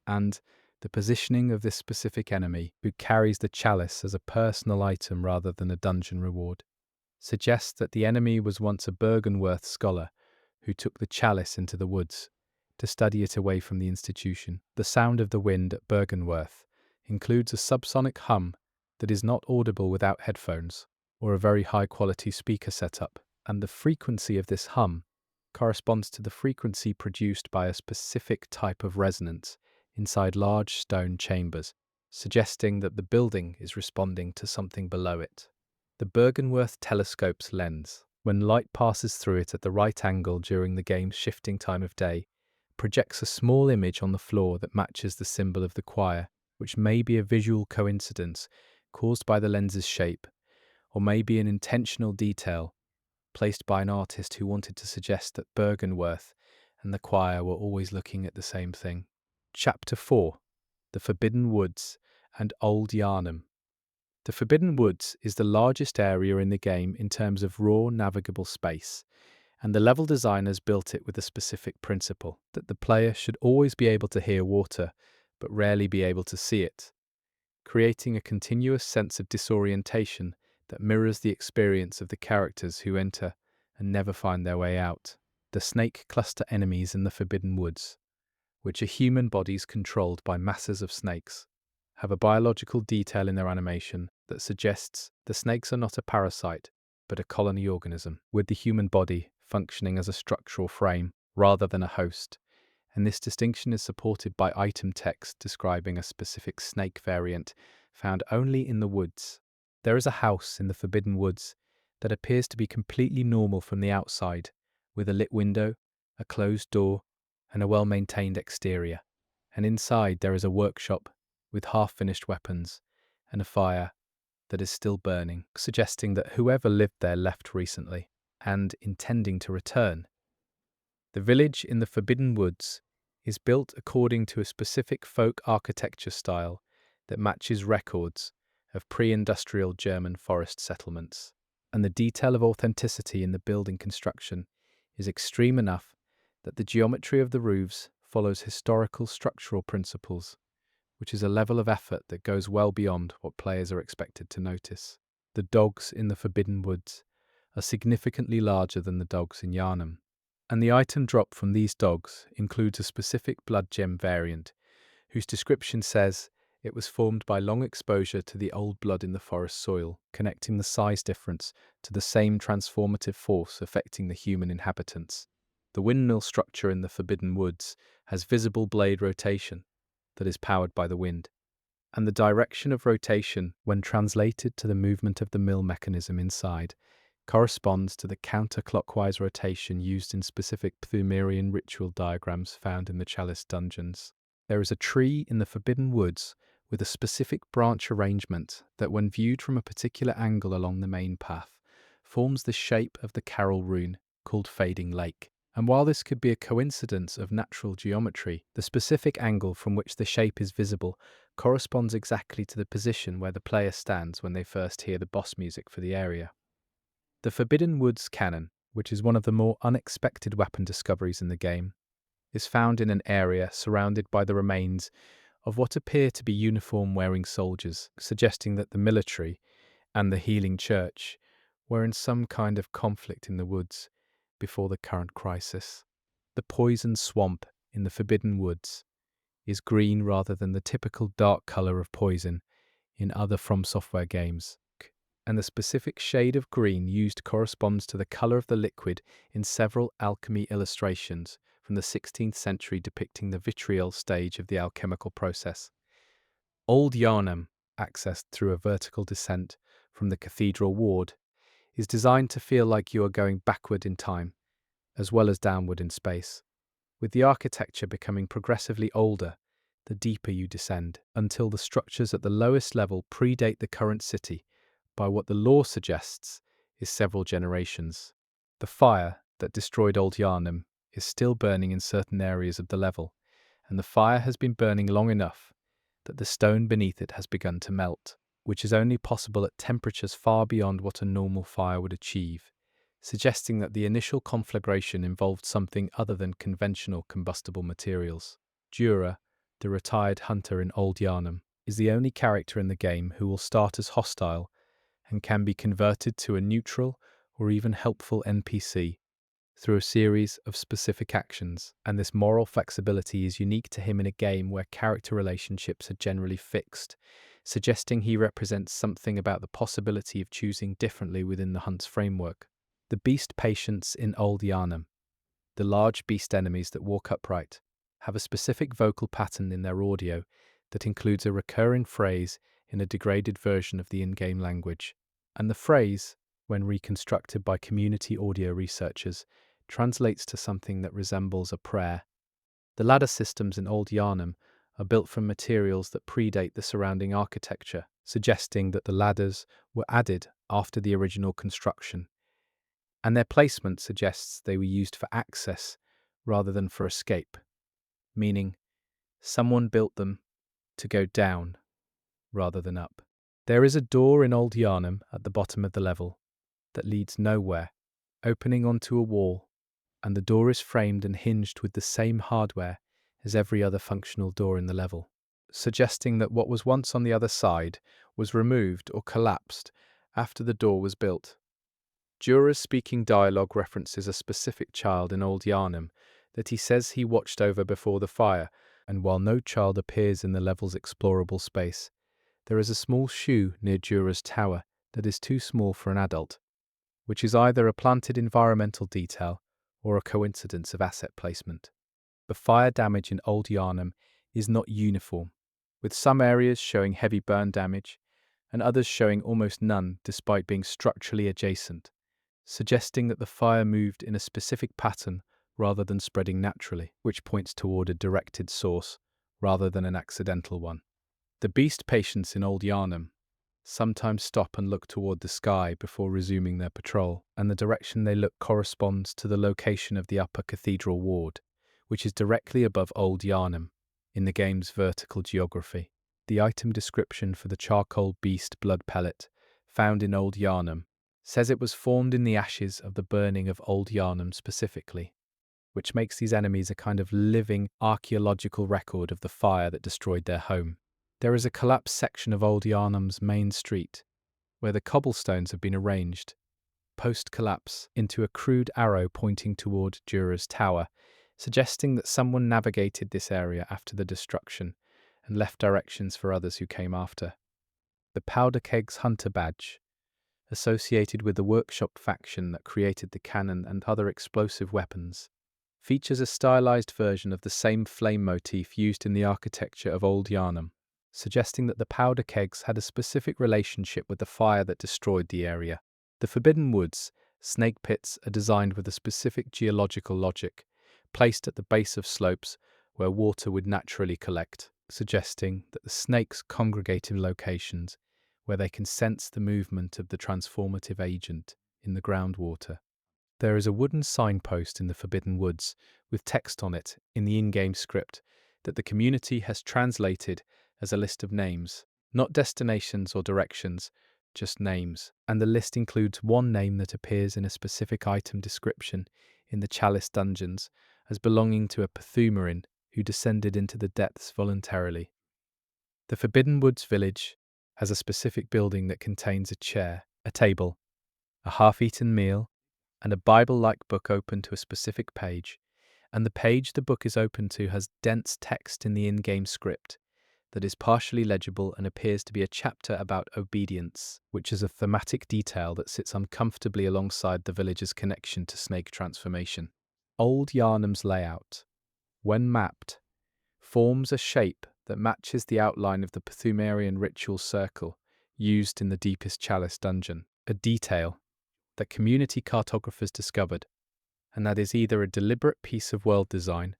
And the positioning of this specific enemy, who carries the chalice as a personal item rather than a dungeon reward, suggests that the enemy was once a Byrgenwerth scholar who took the chalice into the woods to study it away from the institution. The sound of the wind at Byrgenwerth includes a subsonic hum that is not audible without headphones or a very high-quality speaker setup, and the frequency of this hum corresponds to the frequency produced by a specific type of resonance inside large stone chambers, suggesting that the building is responding to something below it. The Byrgenwerth telescope's lens, when light passes through it at the right angle during the game's shifting time of day, projects a small image on the floor that matches the symbol of the choir, which may be a visual coincidence caused by the lens's shape, or may be an intentional detail placed by an artist who wanted to suggest that Byrgenwerth and the choir were always looking at the same thing. Chapter 4: The Forbidden Woods and Old Yharnam. The Forbidden Woods is the largest area in the game in terms of raw navigable space, and the level designers built it with a specific principle, that the player should always be able to hear water, but rarely be able to see it, creating a continuous sense of disorientation that mirrors the experience of the characters who enter and never find their way out. The snake cluster enemies in the Forbidden Woods, which are human bodies controlled by masses of snakes, have a biological detail in their animation that suggests the snakes are not a parasite, but a colony organism, with the human body functioning as a structural frame rather than a host, and this distinction is supported by item text describing a specific snake variant found only in the woods. There is a house in the Forbidden Woods that appears to be completely normal from the outside, with a lit window, a closed door, and a well-maintained exterior, and inside there is a workshop with half-finished weapons and a fire that is still burning, suggesting that whoever lived there left recently and intending to return. The village in the Forbidden Woods is built according to a specific folk architecture style that matches records of pre-industrial German forest settlements, and the detail of authenticity in the building construction is extreme enough that the geometry of the roofs follows historical structural principles, which is a level of effort that goes well beyond what players are expected to notice. The dogs in the Forbidden Woods are significantly larger than the dogs in Yharnam, and the item drop from these dogs includes a specific blood gem variant, whose description says it was formed by long exposure to the old blood in the forest soil, connecting the size difference to the same transformative force affecting the human inhabitants. The windmill structure in the Forbidden Woods has visible blade rotation that is powered by the wind, and the direction of rotation, when translated to the movement of the mill mechanism inside, corresponds to the counterclockwise rotation used in specific Pthumerian ritual diagrams found in the Chalice dungeons. There is a tree in the Forbidden Woods with a specific branch arrangement that, when viewed from a particular angle along the main path, forms the shape of the Carol rune, called Fading Lake. And while this could be a coincidence of natural geometry, the specific angle from which the shape is visible corresponds exactly to the position where the player stands when they first hear the boss music for the area. The Forbidden Woods cannon, which is one of the more unexpected weapon discoveries in the game, is found in an area surrounded by the remains of what appear to be uniform-wearing soldiers, suggesting that the military and the healing church were in some kind of conflict in the woods before the current crisis. The poison swamp in the Forbidden Woods is green rather than the typical dark color of poison in other From Software games, and the specific shade of green used corresponds to the color of the liquid in several alchemy illustrations from the 16th century depicting the vitriol stage of the alchemical process. Old Yharnam, accessed through a vertical descent from the cathedral ward, is designed to feel like you are going backward in time, as well as downward in space, with the architecture becoming progressively older the deeper you descend, until the structures at the lowest level predate the current city by what the lore suggests is several generations. The fire that destroyed Old Yharnam is still burning in certain areas of the level, and the fire has been burning long enough that the stone beneath it has begun to melt, which is only possible at temperatures far beyond what a normal fire would achieve, suggesting that the initial conflagration involved something other than conventional combustible materials. Dura, the retired hunter in Old Yharnam, is the only character in the game who will start as hostile and can be converted to a neutral or even helpful NPC through a series of specific actions, and this moral flexibility is unique to him in a game where character relationships are generally fixed, suggesting he represents something about the possibility of choosing differently within the hunt's framework. The beast patients in Old Yharnam, the large beast enemies that walk upright, have a specific vocal pattern in their audio that includes a recurring phrase in a degraded version of the in-game language. And the phrase, when reconstructed by community audio researchers, translates to something that resembles a prayer. The ladder systems in Old Yharnam are built from materials that predate the surrounding architecture, suggesting that the ladders were added after the original construction, and their placement suggests they were used for access rather than for escape, meaning someone built them to go down rather than up. There is a door in Old Yharnam at the bottom of the level that leads nowhere, opening onto a wall, and the door is framed and hinged with the same hardware as every other functional door in the level, suggesting that what was once on the other side was removed or collapsed after the door was built. Dura's speaking dialogue references a specific child in Old Yharnam that he says he watched over before the fire, and while no child appears in the level's explorable space, there is a small shoe near Dura's tower that is too small for an adult, which is either a planted environmental detail or a coincidence of asset placement. The fire damage in Old Yharnam is not uniform, with some areas showing heavy burn damage and others showing almost none despite being structurally adjacent, suggesting that the fire moved in a specific pattern rather than spreading naturally, which points toward a directed source rather than an accidental one. The beast patients in Old Yharnam sometimes stop and look toward the sky before resuming their patrol, and the direction they look corresponds to the location of the upper cathedral ward, which is directly above Old Yharnam in the game's vertical geography. The item description for the charcoal beast blood pellet found in Old Yharnam says it was formed in the ashes of the burning of Old Yharnam specifically, which makes these enemies a kind of living archaeological record of the fire that destroyed their home. There is a collapsed section of Old Yharnam's main street, where the cobblestones have been arranged, post-collapse, into a crude arrow pointing toward Dura's tower, suggesting that someone navigated this area after the destruction and left directions for others who came after. The Powder Kegs Hunter badge, associated with the workshop faction that created the cannon and other explosive weapons, features a stylized version of the same flame motif used in the architecture of Old Yharnam, suggesting that the powder kegs had a specific relationship with the fire that destroyed the area. The Forbidden Woods snake pits are designed with a specific geological logic, placed at the base of slopes where water would naturally collect, suggesting that the snakes congregate in locations where they can sense the movement of the transformative agent in the groundwater. There is a wooden signpost in the Forbidden Woods with text on it in the in-game script that the community has translated as a list of names, not destinations or directions, just names. And the list includes one name that appears in a specific item description in the Chalice dungeons as belonging to a Pethumarin who descended into the depths voluntarily. The Forbidden Woods village has a specific building that contains a chair, a table, a half-eaten meal, and a Bible-like book open to a specific page, and the page the book is open to has dense text in the in-game script that is partially legible and appears to be a chapter about obedience, which is a thematic detail that sits uncomfortably alongside the village's connection to snake transformation. Old Yharnam's layout, when mapped, forms a shape that matches the outline of the Pthumerian ritual circle used in the deepest Chalice dungeon, a detail that community cartographers discovered, and that is either a deliberate piece of world design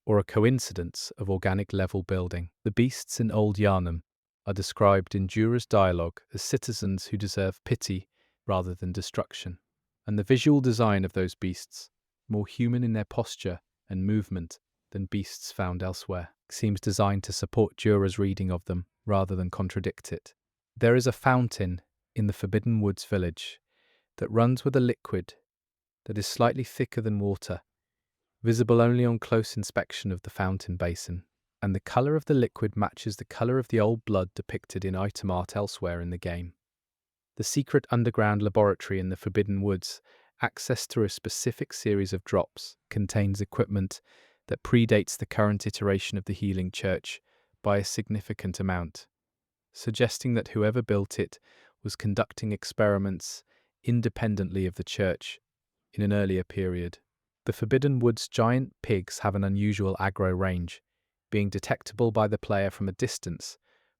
or a coincidence of organic level building. The beasts in Old Yharnam are described in Jura's dialogue as citizens who deserve pity rather than destruction, and the visual design of those beasts, more human in their posture and movement than beasts found elsewhere, seems designed to support Jura's reading of them rather than contradict it. There is a fountain in the Forbidden Woods village that runs with a liquid that is slightly thicker than water, visible only on close inspection of the fountain basin, and the colour of the liquid matches the colour of the old blood depicted in item art elsewhere in the game. The secret underground laboratory in the Forbidden Woods, accessed through a specific series of drops, contains equipment that predates the current iteration of the Healing Church by a significant amount, suggesting that whoever built it was conducting experiments independently of the church in an earlier period. The Forbidden Woods giant pigs have an unusual aggro range, being detectable by the player from a distance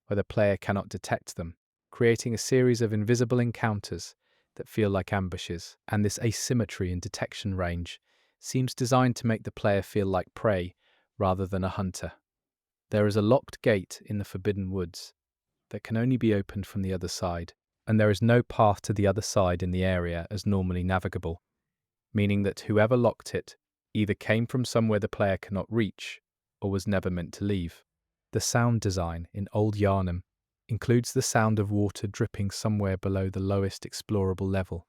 where the player cannot detect them, creating a series of invisible encounters that feel like ambushes. And this asymmetry in detection range seems designed to make the player feel like prey rather than a hunter. There is a locked gate in the Forbidden Woods that can only be opened from the other side, and there is no path to the other side in the area as normally navigable, meaning that whoever locked it either came from somewhere the player cannot reach or was never meant to leave. The sound design in Old Yharnam includes the sound of water dripping somewhere below the lowest explorable level,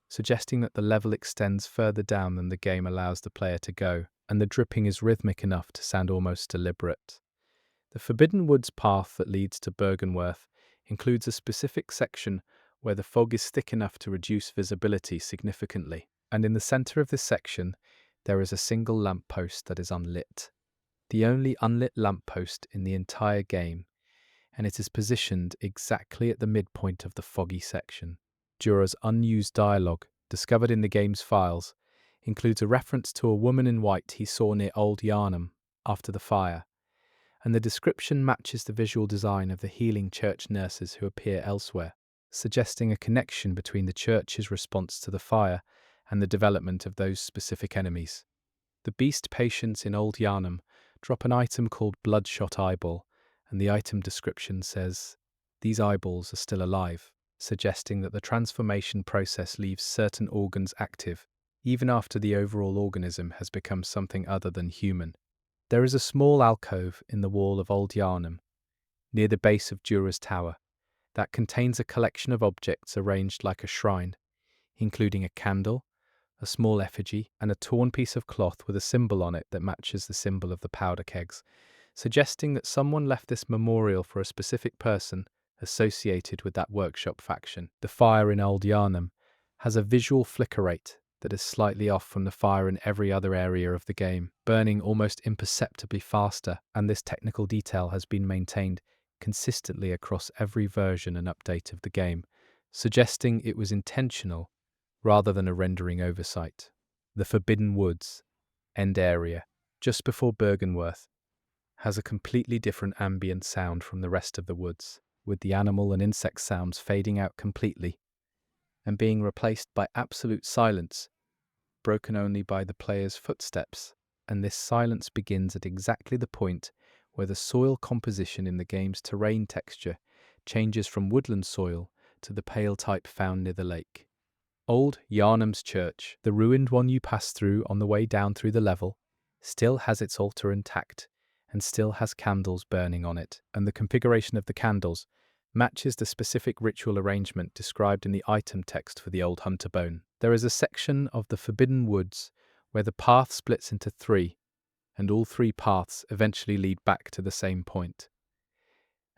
suggesting that the level extends further down than the game allows the player to go, and the dripping is rhythmic enough to sound almost deliberate. The Forbidden Woods path that leads to Byrgenwerth includes a specific section where the fog is thick enough to reduce visibility significantly, and in the centre of this section there is a single lamppost that is unlit, the only unlit lamppost in the entire game, and it is positioned exactly at the midpoint of the foggy section. Jura's unused dialogue, discovered in the game's files, includes a reference to a woman in white he saw near Old Yharnam after the fire, and the description matches the visual design of the Healing Church nurses who appear elsewhere, suggesting a connection between the church's response to the fire and the development of those specific enemies. The beast patients in Old Yharnam drop an item called Bloodshot Eyeball, and the item description says, "These eyeballs are still alive," suggesting that the transformation process leaves certain organs active, even after the overall organism has become something other than human. There is a small alcove in the wall of Old Yharnam, near the base of Jura's tower, that contains a collection of objects arranged like a shrine, including a candle, a small effigy, and a torn piece of cloth with a symbol on it that matches the symbol of the powder kegs, suggesting that someone left this memorial for a specific person associated with that workshop faction. The fire in Old Yharnam has a visual flicker rate that is slightly off from the fire in every other area of the game, burning almost imperceptibly faster, and this technical detail has been maintained consistently across every version and update of the game, suggesting it was intentional rather than a rendering oversight. The Forbidden Woods, end area, just before Byrgenwerth, has a completely different ambient sound from the rest of the woods, with the animal and insect sounds fading out completely and being replaced by absolute silence, broken only by the player's footsteps, and this silence begins at exactly the point where the soil composition in the game's terrain texture changes from woodland soil to the pale type found near the lake. Old Yharnam's church, the ruined one you pass through on the way down through the level, still has its altar intact and still has candles burning on it, and the configuration of the candles matches the specific ritual arrangement described in the item text for the old hunter bone. There is a section of the Forbidden Woods where the path splits into three, and all three paths eventually lead back to the same point.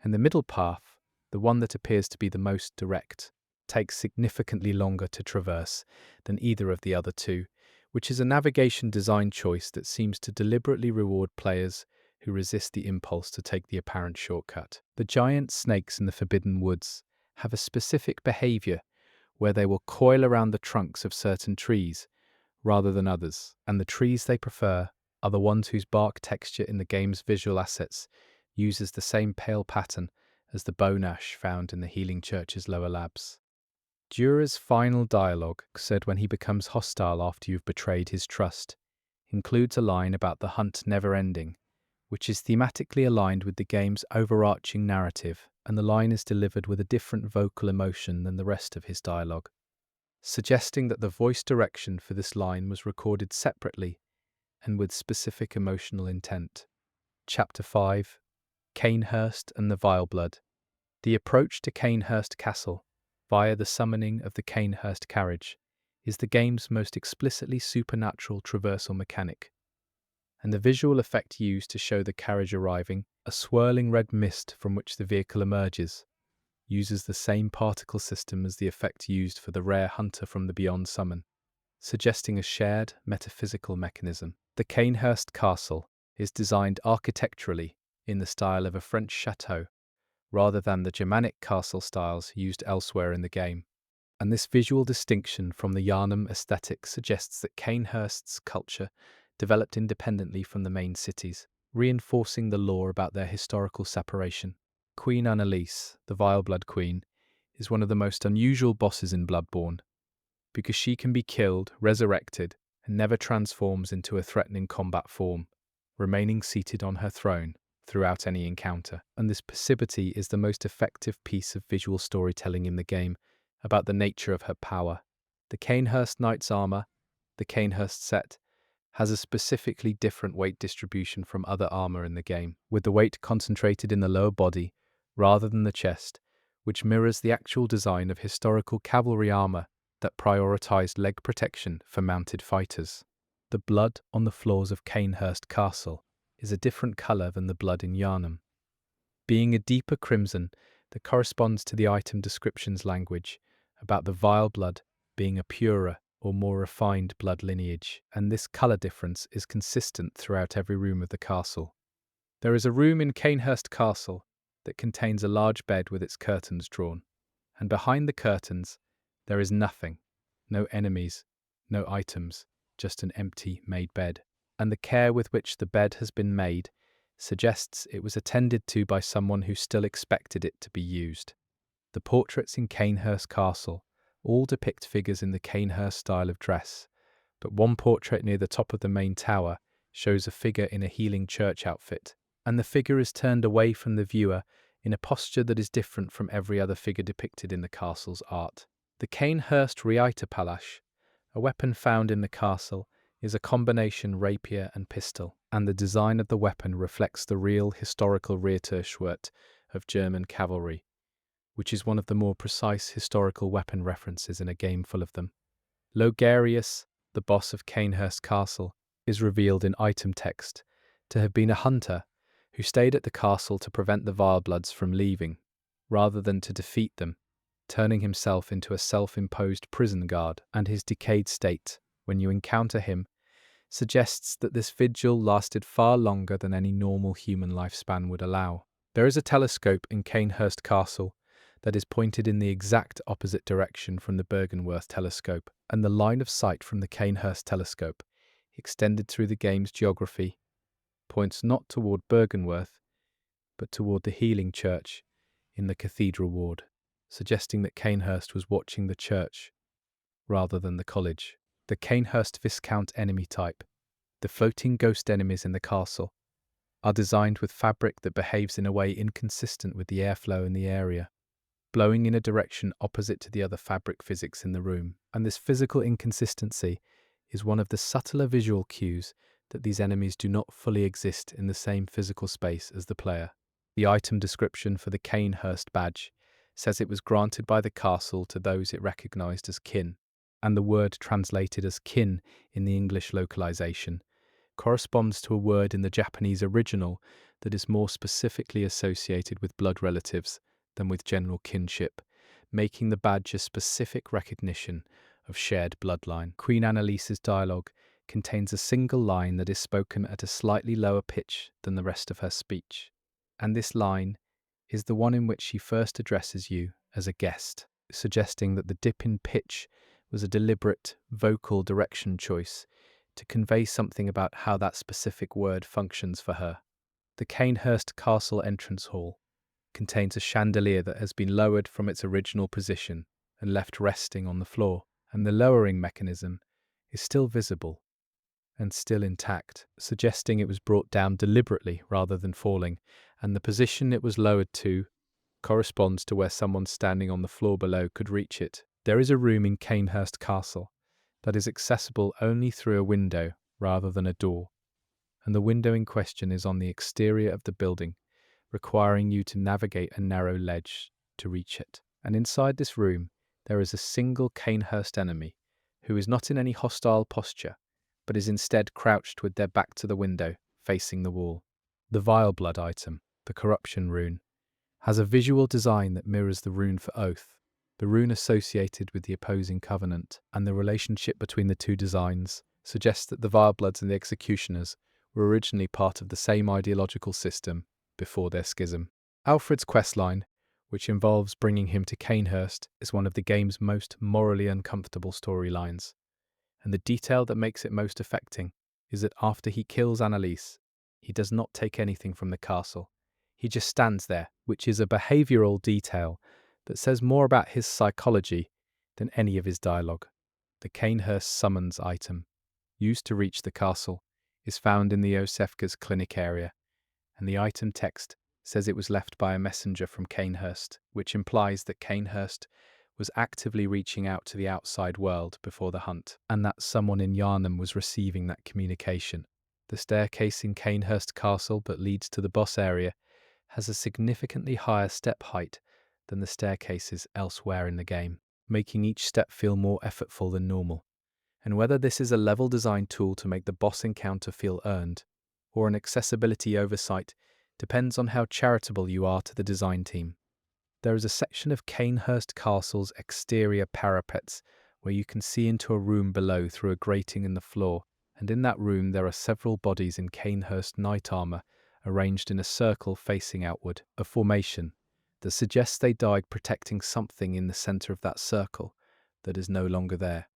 And the middle path, the one that appears to be the most direct, takes significantly longer to traverse than either of the other two, which is a navigation design choice that seems to deliberately reward players who resist the impulse to take the apparent shortcut. The giant snakes in the Forbidden Woods have a specific behavior where they will coil around the trunks of certain trees rather than others, and the trees they prefer are the ones whose bark texture in the game's visual assets uses the same pale pattern as the bone ash found in the Healing Church's lower labs. Dura's final dialogue, said when he becomes hostile after you've betrayed his trust, includes a line about the hunt never ending, which is thematically aligned with the game's overarching narrative, and the line is delivered with a different vocal emotion than the rest of his dialogue, suggesting that the voice direction for this line was recorded separately and with specific emotional intent. Chapter 5: Cainhurst and the Vile Blood. The approach to Cainhurst Castle, via the summoning of the Cainhurst carriage, is the game's most explicitly supernatural traversal mechanic, and the visual effect used to show the carriage arriving, a swirling red mist from which the vehicle emerges, uses the same particle system as the effect used for the rare Hunter from the Beyond summon, suggesting a shared metaphysical mechanism. The Cainhurst Castle is designed architecturally in the style of a French chateau, rather than the Germanic castle styles used elsewhere in the game, and this visual distinction from the Yharnam aesthetic suggests that Cainhurst's culture developed independently from the main cities, reinforcing the lore about their historical separation. Queen Annalise, the Vile Blood Queen, is one of the most unusual bosses in Bloodborne, because she can be killed, resurrected, and never transforms into a threatening combat form, remaining seated on her throne throughout any encounter. And this passivity is the most effective piece of visual storytelling in the game about the nature of her power. The Cainhurst Knight's armor, the Cainhurst set, has a specifically different weight distribution from other armor in the game, with the weight concentrated in the lower body rather than the chest, which mirrors the actual design of historical cavalry armor that prioritized leg protection for mounted fighters. The blood on the floors of Cainhurst Castle is a different color than the blood in Yharnam, being a deeper crimson that corresponds to the item description's language about the vile blood being a purer or more refined blood lineage, and this color difference is consistent throughout every room of the castle. There is a room in Cainhurst Castle that contains a large bed with its curtains drawn, and behind the curtains there is nothing, no enemies, no items, just an empty made bed, and the care with which the bed has been made suggests it was attended to by someone who still expected it to be used. The portraits in Cainhurst Castle all depict figures in the Cainhurst style of dress, but one portrait near the top of the main tower shows a figure in a Healing Church outfit, and the figure is turned away from the viewer in a posture that is different from every other figure depicted in the castle's art. The Cainhurst Reiter Palash, a weapon found in the castle, is a combination rapier and pistol, and the design of the weapon reflects the real historical Reiterschwert of German cavalry, which is one of the more precise historical weapon references in a game full of them. Logarius, the boss of Cainhurst Castle, is revealed in item text to have been a hunter who stayed at the castle to prevent the Vilebloods from leaving, rather than to defeat them, turning himself into a self-imposed prison guard, and his decayed state, when you encounter him, suggests that this vigil lasted far longer than any normal human lifespan would allow. There is a telescope in Cainhurst Castle that is pointed in the exact opposite direction from the Byrgenwerth telescope, and the line of sight from the Cainhurst telescope, extended through the game's geography, points not toward Byrgenwerth, but toward the Healing Church in the Cathedral Ward, suggesting that Cainhurst was watching the church rather than the college. The Cainhurst Viscount enemy type, the floating ghost enemies in the castle, are designed with fabric that behaves in a way inconsistent with the airflow in the area. blowing in a direction opposite to the other fabric physics in the room. And this physical inconsistency is one of the subtler visual cues that these enemies do not fully exist in the same physical space as the player. The item description for the Cainhurst badge says it was granted by the castle to those it recognized as kin, and the word translated as kin in the English localization corresponds to a word in the Japanese original that is more specifically associated with blood relatives than with general kinship, making the badge a specific recognition of shared bloodline. Queen Annalise's dialogue contains a single line that is spoken at a slightly lower pitch than the rest of her speech, and this line is the one in which she first addresses you as a guest, suggesting that the dip in pitch was a deliberate vocal direction choice to convey something about how that specific word functions for her. The Cainhurst Castle entrance hall contains a chandelier that has been lowered from its original position and left resting on the floor, and the lowering mechanism is still visible and still intact, suggesting it was brought down deliberately rather than falling, and the position it was lowered to corresponds to where someone standing on the floor below could reach it. There is a room in Cainhurst Castle that is accessible only through a window rather than a door, and the window in question is on the exterior of the building, requiring you to navigate a narrow ledge to reach it. And inside this room, there is a single Cainhurst enemy who is not in any hostile posture, but is instead crouched with their back to the window, facing the wall. The Vile Blood item, the Corruption rune, has a visual design that mirrors the rune for Oath, the rune associated with the opposing covenant, and the relationship between the two designs suggests that the Vile Bloods and the Executioners were originally part of the same ideological system before their schism. Alfred's questline, which involves bringing him to Cainhurst, is one of the game's most morally uncomfortable storylines, and the detail that makes it most affecting is that after he kills Annalise, he does not take anything from the castle. He just stands there, which is a behavioural detail that says more about his psychology than any of his dialogue. The Cainhurst summons item, used to reach the castle, is found in the Osefka's clinic area, and the item text says it was left by a messenger from Cainhurst, which implies that Cainhurst was actively reaching out to the outside world before the hunt, and that someone in Yharnam was receiving that communication. The staircase in Cainhurst Castle that leads to the boss area has a significantly higher step height than the staircases elsewhere in the game, making each step feel more effortful than normal. And whether this is a level design tool to make the boss encounter feel earned, or an accessibility oversight, depends on how charitable you are to the design team. There is a section of Cainhurst Castle's exterior parapets where you can see into a room below through a grating in the floor, and in that room there are several bodies in Cainhurst knight armour arranged in a circle facing outward, a formation that suggests they died protecting something in the centre of that circle that is no longer there.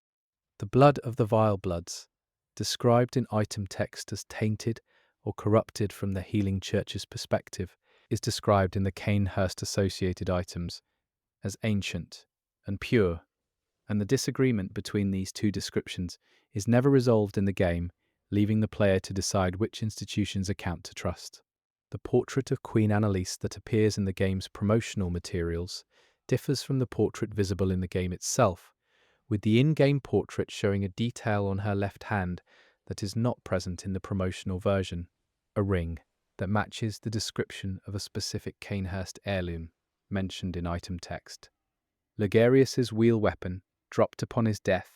The blood of the Vile Bloods, described in item text as tainted or corrupted from the Healing Church's perspective, is described in the Cainhurst associated items as ancient and pure, and the disagreement between these two descriptions is never resolved in the game, leaving the player to decide which institution's account to trust. The portrait of Queen Annalise that appears in the game's promotional materials differs from the portrait visible in the game itself, with the in-game portrait showing a detail on her left hand that is not present in the promotional version, a ring that matches the description of a specific Cainhurst heirloom mentioned in item text. Ligarius's wheel weapon, dropped upon his death,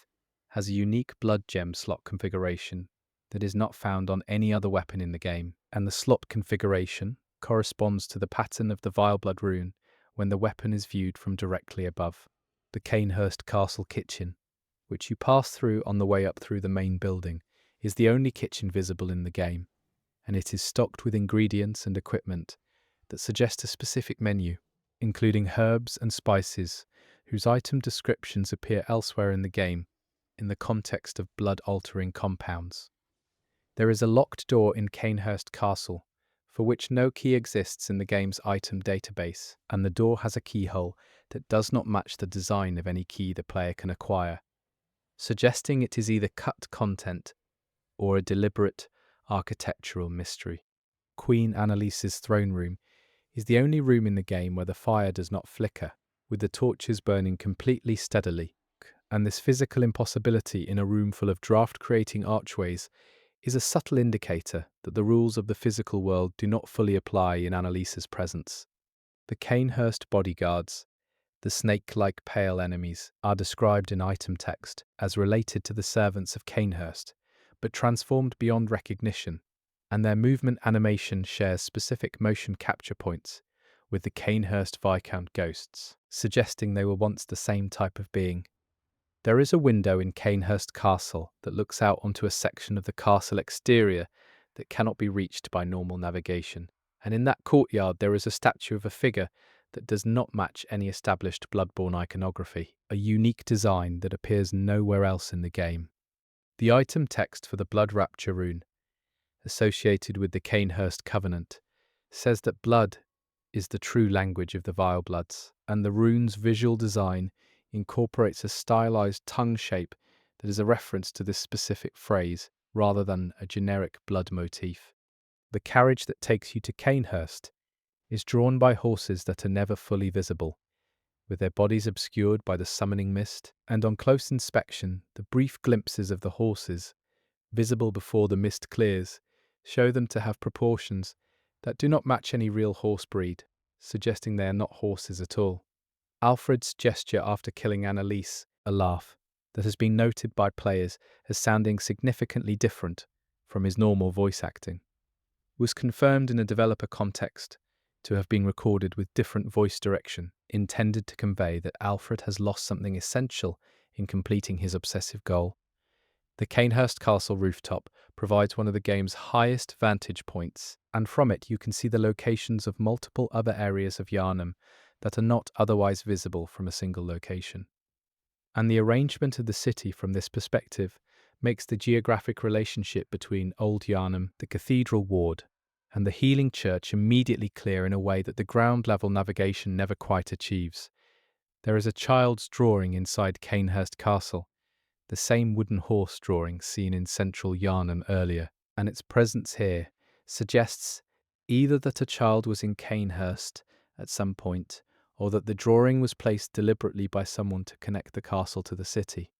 has a unique blood gem slot configuration that is not found on any other weapon in the game, and the slot configuration corresponds to the pattern of the Vile Blood rune when the weapon is viewed from directly above. The Cainhurst Castle kitchen, which you pass through on the way up through the main building, is the only kitchen visible in the game, and it is stocked with ingredients and equipment that suggest a specific menu, including herbs and spices whose item descriptions appear elsewhere in the game in the context of blood-altering compounds. There is a locked door in Cainhurst Castle, for which no key exists in the game's item database, and the door has a keyhole that does not match the design of any key the player can acquire, suggesting it is either cut content or a deliberate architectural mystery. Queen Annalise's throne room is the only room in the game where the fire does not flicker, with the torches burning completely steadily. And this physical impossibility in a room full of draft-creating archways is a subtle indicator that the rules of the physical world do not fully apply in Annalise's presence. The Cainhurst bodyguards, the snake-like pale enemies, are described in item text as related to the servants of Cainhurst, but transformed beyond recognition, and their movement animation shares specific motion capture points with the Cainhurst Viscount ghosts, suggesting they were once the same type of being. There is a window in Cainhurst Castle that looks out onto a section of the castle exterior that cannot be reached by normal navigation, and in that courtyard there is a statue of a figure that does not match any established Bloodborne iconography, a unique design that appears nowhere else in the game. The item text for the Blood Rapture rune, associated with the Cainhurst Covenant, says that blood is the true language of the Vile Bloods, and the rune's visual design incorporates a stylized tongue shape that is a reference to this specific phrase rather than a generic blood motif. The carriage that takes you to Cainhurst is drawn by horses that are never fully visible, with their bodies obscured by the summoning mist, and on close inspection, the brief glimpses of the horses, visible before the mist clears, show them to have proportions that do not match any real horse breed, suggesting they are not horses at all. Alfred's gesture after killing Annalise, a laugh that has been noted by players as sounding significantly different from his normal voice acting, was confirmed in a developer context to have been recorded with different voice direction, intended to convey that Alfred has lost something essential in completing his obsessive goal. The Cainhurst Castle rooftop provides one of the game's highest vantage points, and from it you can see the locations of multiple other areas of Yharnam that are not otherwise visible from a single location. And the arrangement of the city from this perspective makes the geographic relationship between Old Yharnam, the Cathedral Ward, and the Healing Church immediately clear in a way that the ground-level navigation never quite achieves. There is a child's drawing inside Cainhurst Castle, the same wooden horse drawing seen in Central Yharnam earlier, and its presence here suggests either that a child was in Cainhurst at some point, or that the drawing was placed deliberately by someone to connect the castle to the city.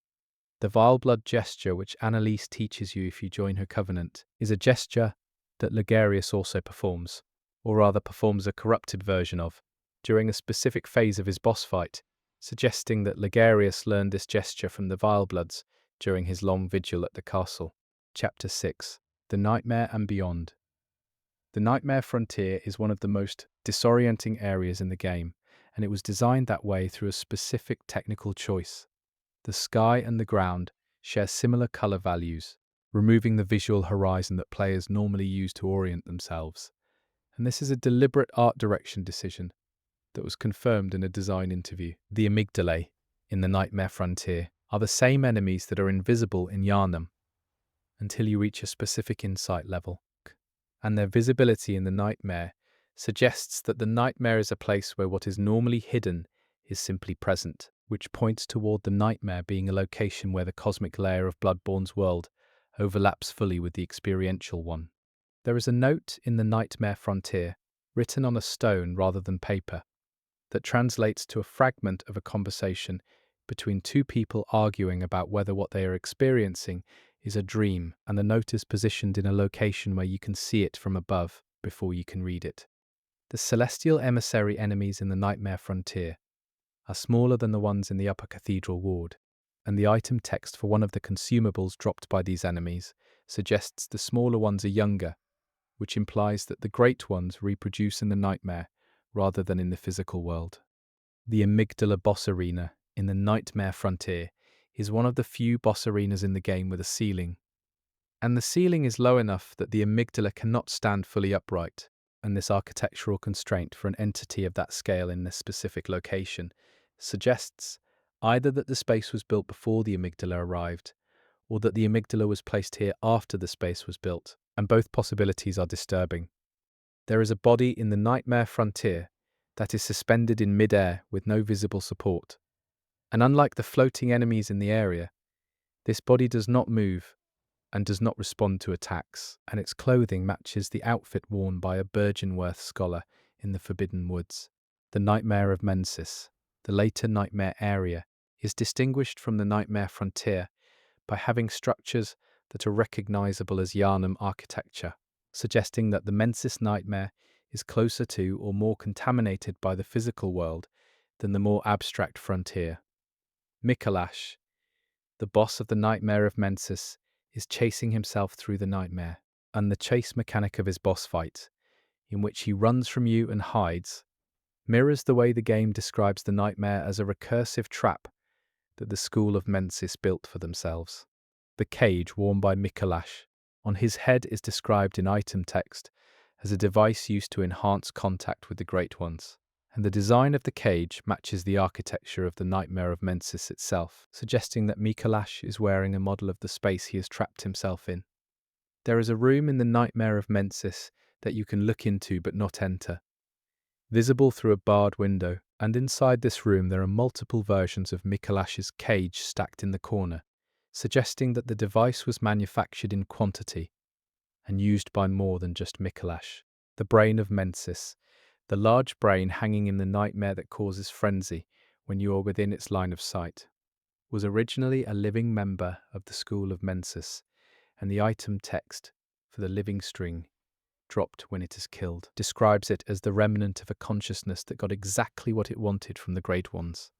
The Vile Blood gesture, which Annalise teaches you if you join her covenant, is a gesture that Ligarius also performs, or rather performs a corrupted version of, during a specific phase of his boss fight, suggesting that Ligarius learned this gesture from the Vile Bloods during his long vigil at the castle. Chapter 6. The Nightmare and Beyond. The Nightmare Frontier is one of the most disorienting areas in the game, and it was designed that way through a specific technical choice. The sky and the ground share similar color values, removing the visual horizon that players normally use to orient themselves. And this is a deliberate art direction decision that was confirmed in a design interview. The amygdalae in the Nightmare Frontier are the same enemies that are invisible in Yharnam until you reach a specific insight level, and their visibility in the Nightmare suggests that the Nightmare is a place where what is normally hidden is simply present, which points toward the Nightmare being a location where the cosmic layer of Bloodborne's world overlaps fully with the experiential one. There is a note in the Nightmare Frontier, written on a stone rather than paper, that translates to a fragment of a conversation between two people arguing about whether what they are experiencing is a dream, and the note is positioned in a location where you can see it from above before you can read it. The celestial emissary enemies in the Nightmare Frontier are smaller than the ones in the Upper Cathedral Ward, and the item text for one of the consumables dropped by these enemies suggests the smaller ones are younger, which implies that the great ones reproduce in the Nightmare rather than in the physical world. The Amygdala boss arena in the Nightmare Frontier is one of the few boss arenas in the game with a ceiling, and the ceiling is low enough that the amygdala cannot stand fully upright, and this architectural constraint for an entity of that scale in this specific location suggests either that the space was built before the amygdala arrived, or that the amygdala was placed here after the space was built, and both possibilities are disturbing. There is a body in the Nightmare Frontier that is suspended in mid-air with no visible support, and unlike the floating enemies in the area, this body does not move and does not respond to attacks, and its clothing matches the outfit worn by a Byrgenwerth scholar in the Forbidden Woods. The Nightmare of Mensis. the later nightmare area, is distinguished from the nightmare frontier by having structures that are recognizable as Yharnam architecture, suggesting that the Mensis nightmare is closer to or more contaminated by the physical world than the more abstract frontier. Mikolash, the boss of the nightmare of Mensis, is chasing himself through the nightmare, and the chase mechanic of his boss fight, in which he runs from you and hides, mirrors the way the game describes the nightmare as a recursive trap that the school of Mensis built for themselves. The cage worn by Mikolash on his head is described in item text as a device used to enhance contact with the Great Ones, and the design of the cage matches the architecture of the nightmare of Mensis itself, suggesting that Mikolash is wearing a model of the space he has trapped himself in. There is a room in the nightmare of Mensis that you can look into but not enter, visible through a barred window, and inside this room there are multiple versions of Mikolash's cage stacked in the corner, suggesting that the device was manufactured in quantity and used by more than just Mikolash. The brain of Mensis, the large brain hanging in the nightmare that causes frenzy when you are within its line of sight, was originally a living member of the school of Mensis, and the item text for the living string dropped when it is killed describes it as the remnant of a consciousness that got exactly what it wanted from the Great Ones.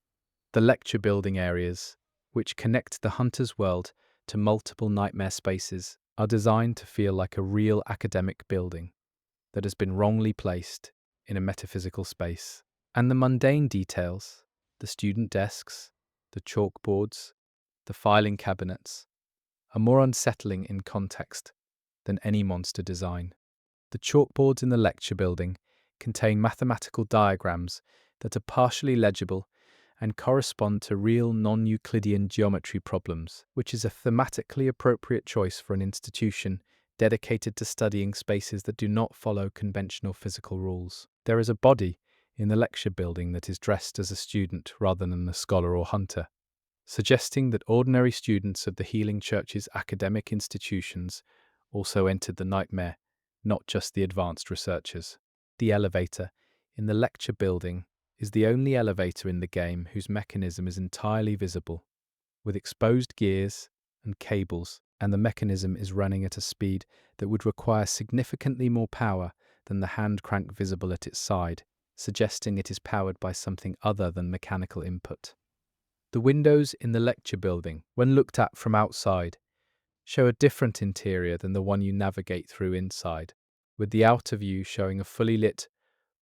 The lecture building areas, which connect the hunter's world to multiple nightmare spaces, are designed to feel like a real academic building that has been wrongly placed in a metaphysical space. And the mundane details, the student desks, the chalkboards, the filing cabinets, are more unsettling in context than any monster design. The chalkboards in the lecture building contain mathematical diagrams that are partially legible and correspond to real non-Euclidean geometry problems, which is a thematically appropriate choice for an institution dedicated to studying spaces that do not follow conventional physical rules. There is a body in the lecture building that is dressed as a student rather than a scholar or hunter, suggesting that ordinary students of the Healing Church's academic institutions also entered the nightmare, not just the advanced researchers. The elevator in the lecture building is the only elevator in the game whose mechanism is entirely visible, with exposed gears and cables, and the mechanism is running at a speed that would require significantly more power than the hand crank visible at its side, suggesting it is powered by something other than mechanical input. The windows in the lecture building, when looked at from outside, show a different interior than the one you navigate through inside, with the outer view showing a fully lit,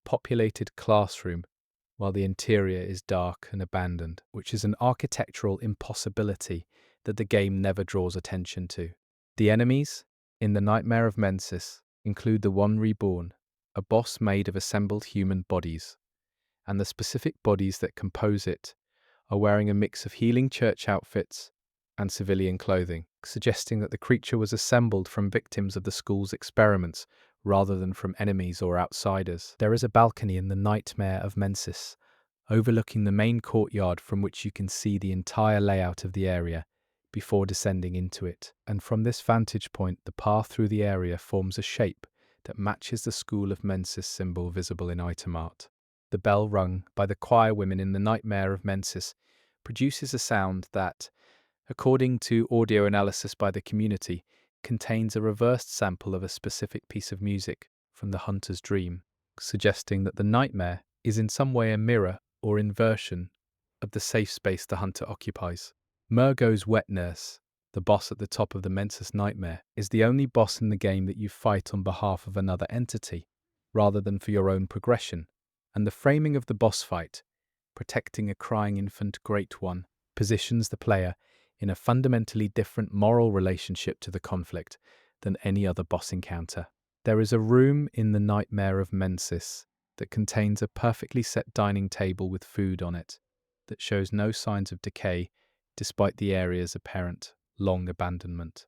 populated classroom, while the interior is dark and abandoned, which is an architectural impossibility that the game never draws attention to. The enemies in the Nightmare of Mensis include the One Reborn, a boss made of assembled human bodies, and the specific bodies that compose it are wearing a mix of Healing Church outfits and civilian clothing, suggesting that the creature was assembled from victims of the school's experiments rather than from enemies or outsiders. There is a balcony in the Nightmare of Mensis, overlooking the main courtyard from which you can see the entire layout of the area before descending into it. And from this vantage point, the path through the area forms a shape that matches the School of Mensis symbol visible in item art. The bell rung by the choir women in the Nightmare of Mensis produces a sound that, according to audio analysis by the community, contains a reversed sample of a specific piece of music from the hunter's dream, suggesting that the nightmare is in some way a mirror or inversion of the safe space the hunter occupies. Murgo's wet nurse, the boss at the top of the Mensis nightmare, is the only boss in the game that you fight on behalf of another entity, rather than for your own progression, and the framing of the boss fight, protecting a crying infant Great One, positions the player in a fundamentally different moral relationship to the conflict than any other boss encounter. There is a room in the Nightmare of Mensis that contains a perfectly set dining table with food on it that shows no signs of decay despite the area's apparent long abandonment.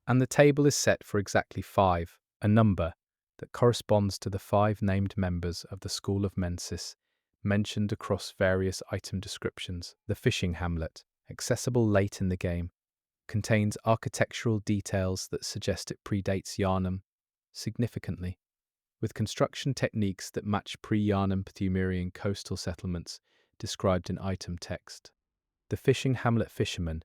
And the table is set for exactly 5, a number that corresponds to the 5 named members of the School of Mensis mentioned across various item descriptions. The fishing hamlet, accessible late in the game, contains architectural details that suggest it predates Yharnam significantly, with construction techniques that match pre-Yharnam Pthumerian coastal settlements described in item text. The fishing hamlet fishermen,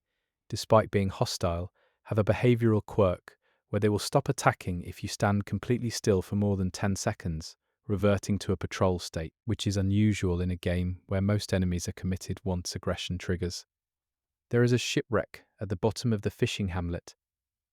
despite being hostile, have a behavioral quirk where they will stop attacking if you stand completely still for more than 10 seconds, reverting to a patrol state, which is unusual in a game where most enemies are committed once aggression triggers. There is a shipwreck at the bottom of the fishing hamlet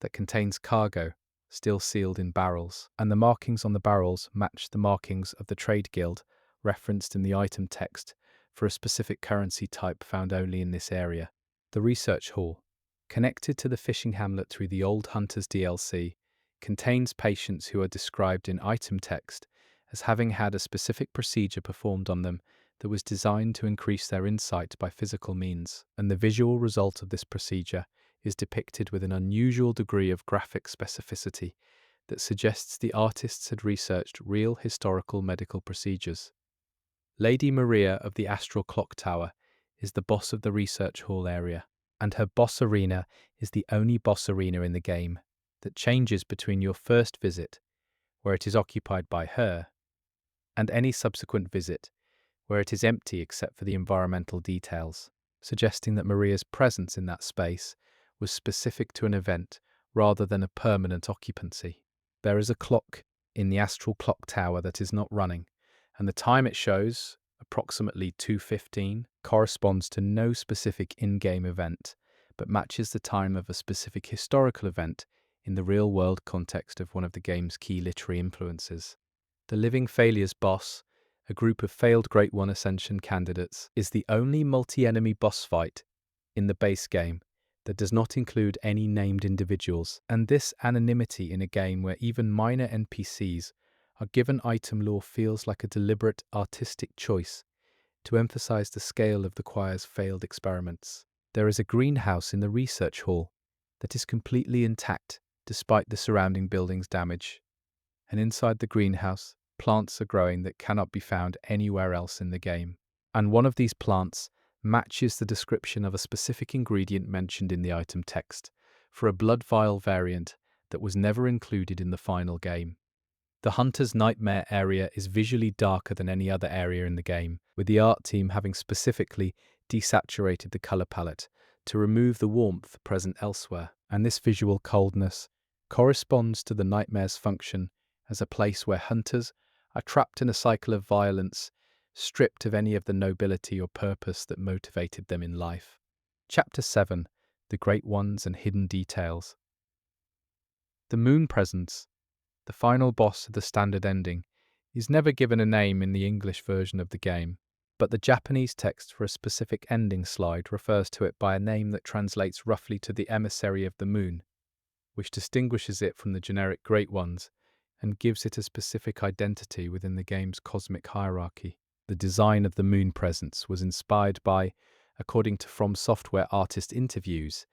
that contains cargo, still sealed in barrels, and the markings on the barrels match the markings of the trade guild referenced in the item text for a specific currency type found only in this area. The research hall, connected to the fishing hamlet through the Old Hunters DLC, contains patients who are described in item text as having had a specific procedure performed on them that was designed to increase their insight by physical means, and the visual result of this procedure is depicted with an unusual degree of graphic specificity that suggests the artists had researched real historical medical procedures. Lady Maria of the Astral Clock Tower is the boss of the research hall area, and her boss arena is the only boss arena in the game that changes between your first visit, where it is occupied by her, and any subsequent visit, where it is empty except for the environmental details, suggesting that Maria's presence in that space was specific to an event rather than a permanent occupancy. There is a clock in the Astral Clock Tower that is not running, and the time it shows, approximately 2:15, corresponds to no specific in-game event, but matches the time of a specific historical event in the real-world context of one of the game's key literary influences. The Living Failures boss, a group of failed Great One Ascension candidates, is the only multi-enemy boss fight in the base game that does not include any named individuals, and this anonymity in a game where even minor NPCs are given item lore feels like a deliberate artistic choice to emphasize the scale of the choir's failed experiments. There is a greenhouse in the research hall that is completely intact despite the surrounding building's damage, and inside the greenhouse, plants are growing that cannot be found anywhere else in the game. And one of these plants matches the description of a specific ingredient mentioned in the item text for a blood vial variant that was never included in the final game. The Hunter's Nightmare area is visually darker than any other area in the game, with the art team having specifically desaturated the color palette to remove the warmth present elsewhere, and this visual coldness corresponds to the Nightmare's function as a place where hunters are trapped in a cycle of violence, stripped of any of the nobility or purpose that motivated them in life. Chapter 7: The Great Ones and Hidden Details. The Moon Presence, the final boss of the standard ending, is never given a name in the English version of the game, but the Japanese text for a specific ending slide refers to it by a name that translates roughly to the Emissary of the Moon, which distinguishes it from the generic Great Ones and gives it a specific identity within the game's cosmic hierarchy. The design of the Moon Presence was inspired by, according to From Software artist interviews,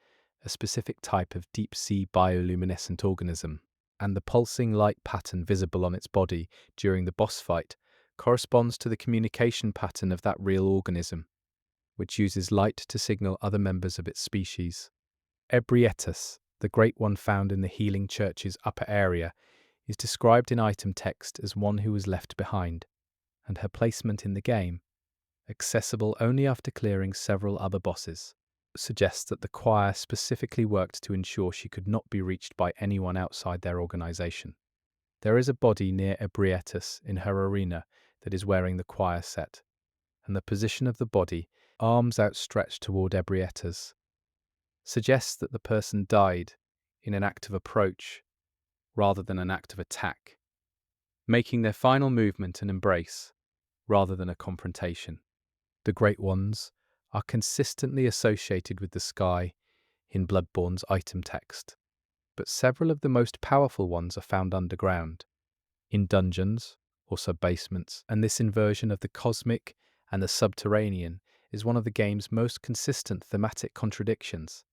a specific type of deep-sea bioluminescent organism, and the pulsing light pattern visible on its body during the boss fight corresponds to the communication pattern of that real organism, which uses light to signal other members of its species. Ebrietas, the Great One found in the Healing Church's upper area, is described in item text as one who was left behind, and her placement in the game, accessible only after clearing several other bosses, suggests that the choir specifically worked to ensure she could not be reached by anyone outside their organization. There is a body near Ebrietas in her arena that is wearing the choir set, and the position of the body, arms outstretched toward Ebrietas, suggests that the person died in an act of approach rather than an act of attack, making their final movement an embrace rather than a confrontation. The Great Ones are consistently associated with the sky in Bloodborne's item text, but several of the most powerful ones are found underground, in dungeons or sub-basements, and this inversion of the cosmic and the subterranean is one of the game's most consistent thematic contradictions,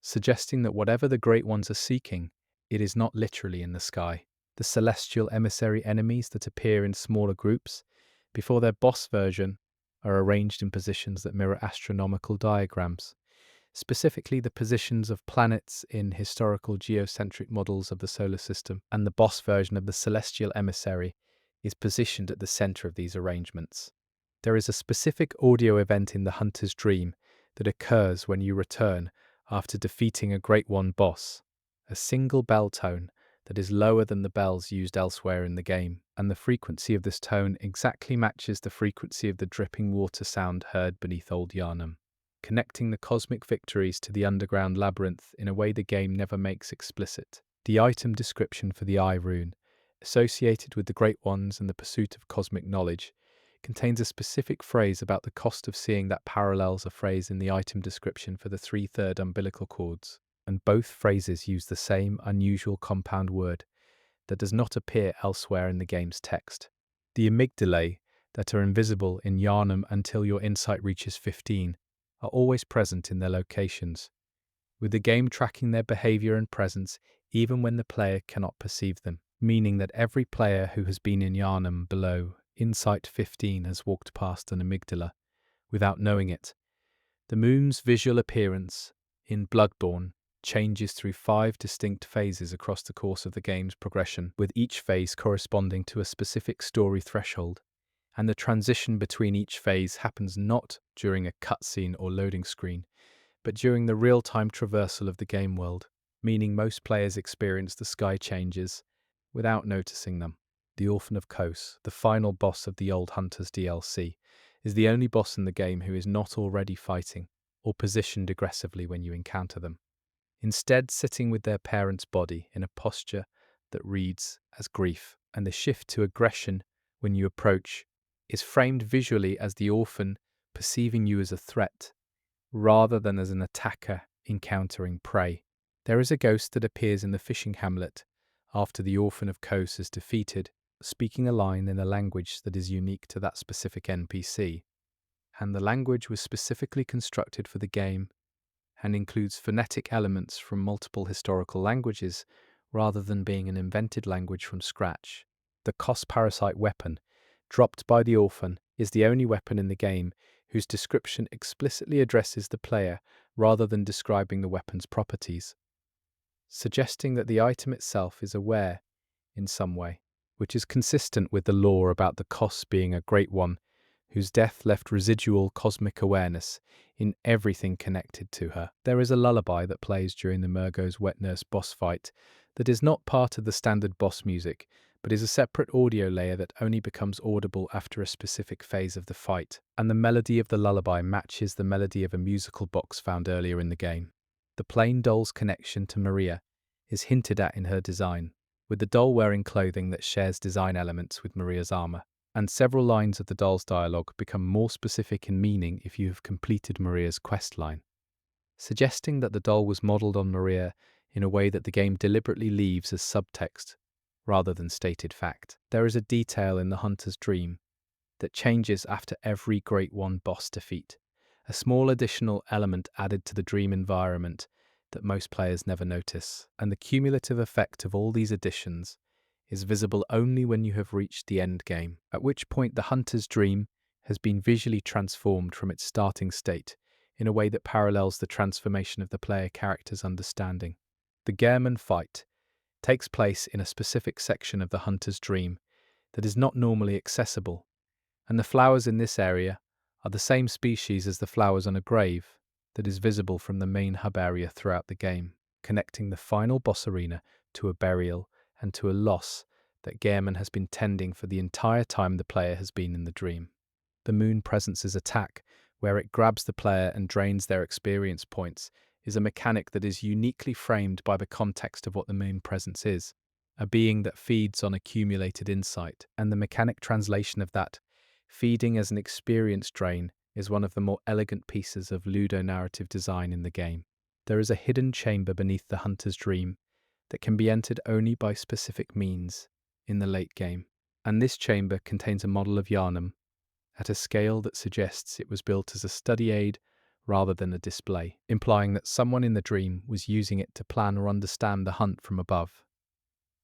suggesting that whatever the Great Ones are seeking, it is not literally in the sky. The celestial emissary enemies that appear in smaller groups before their boss version are arranged in positions that mirror astronomical diagrams, specifically the positions of planets in historical geocentric models of the solar system, and the boss version of the celestial emissary is positioned at the center of these arrangements. There is a specific audio event in the Hunter's Dream that occurs when you return after defeating a Great One boss, a single bell tone that is lower than the bells used elsewhere in the game, and the frequency of this tone exactly matches the frequency of the dripping water sound heard beneath Old Yharnam, connecting the cosmic victories to the underground labyrinth in a way the game never makes explicit. The item description for the Eye Rune, associated with the Great Ones and the pursuit of cosmic knowledge, contains a specific phrase about the cost of seeing that parallels a phrase in the item description for the 3/3 umbilical cords, and both phrases use the same unusual compound word that does not appear elsewhere in the game's text. The amygdalae, that are invisible in Yharnam until your insight reaches 15, are always present in their locations, with the game tracking their behavior and presence even when the player cannot perceive them, meaning that every player who has been in Yharnam below Insight 15 has walked past an amygdala without knowing it. The moon's visual appearance in Bloodborne changes through 5 distinct phases across the course of the game's progression, with each phase corresponding to a specific story threshold, and the transition between each phase happens not during a cutscene or loading screen, but during the real-time traversal of the game world, meaning most players experience the sky changes without noticing them. The Orphan of Kos, the final boss of the Old Hunters DLC, is the only boss in the game who is not already fighting or positioned aggressively when you encounter them, instead sitting with their parent's body in a posture that reads as grief, and the shift to aggression when you approach is framed visually as the orphan perceiving you as a threat rather than as an attacker encountering prey. There is a ghost that appears in the fishing hamlet after the Orphan of Kos is defeated, speaking a line in a language that is unique to that specific NPC, and the language was specifically constructed for the game and includes phonetic elements from multiple historical languages rather than being an invented language from scratch. The Kos parasite weapon, dropped by the orphan, is the only weapon in the game whose description explicitly addresses the player rather than describing the weapon's properties, suggesting that the item itself is aware in some way, which is consistent with the lore about the Kos being a Great One whose death left residual cosmic awareness in everything connected to her. There is a lullaby that plays during the Murgo's Wet Nurse boss fight that is not part of the standard boss music, but is a separate audio layer that only becomes audible after a specific phase of the fight, and the melody of the lullaby matches the melody of a musical box found earlier in the game. The plain doll's connection to Maria is hinted at in her design, with the doll wearing clothing that shares design elements with Maria's armor, and several lines of the doll's dialogue become more specific in meaning if you have completed Maria's quest line, suggesting that the doll was modelled on Maria in a way that the game deliberately leaves as subtext rather than stated fact. There is a detail in the Hunter's Dream that changes after every Great One boss defeat, a small additional element added to the dream environment that most players never notice, and the cumulative effect of all these additions is visible only when you have reached the end game, at which point the Hunter's Dream has been visually transformed from its starting state in a way that parallels the transformation of the player character's understanding. The Gehrman fight takes place in a specific section of the Hunter's Dream that is not normally accessible, and the flowers in this area are the same species as the flowers on a grave that is visible from the main hub area throughout the game, connecting the final boss arena to a burial and to a loss that Gehrman has been tending for the entire time the player has been in the dream. The Moon Presence's attack, where it grabs the player and drains their experience points, is a mechanic that is uniquely framed by the context of what the Moon Presence is, a being that feeds on accumulated insight, and the mechanic translation of that, feeding as an experience drain, is one of the more elegant pieces of ludonarrative design in the game. There is a hidden chamber beneath the Hunter's Dream that can be entered only by specific means in the late game, and this chamber contains a model of Yharnam at a scale that suggests it was built as a study aid rather than a display, implying that someone in the dream was using it to plan or understand the hunt from above.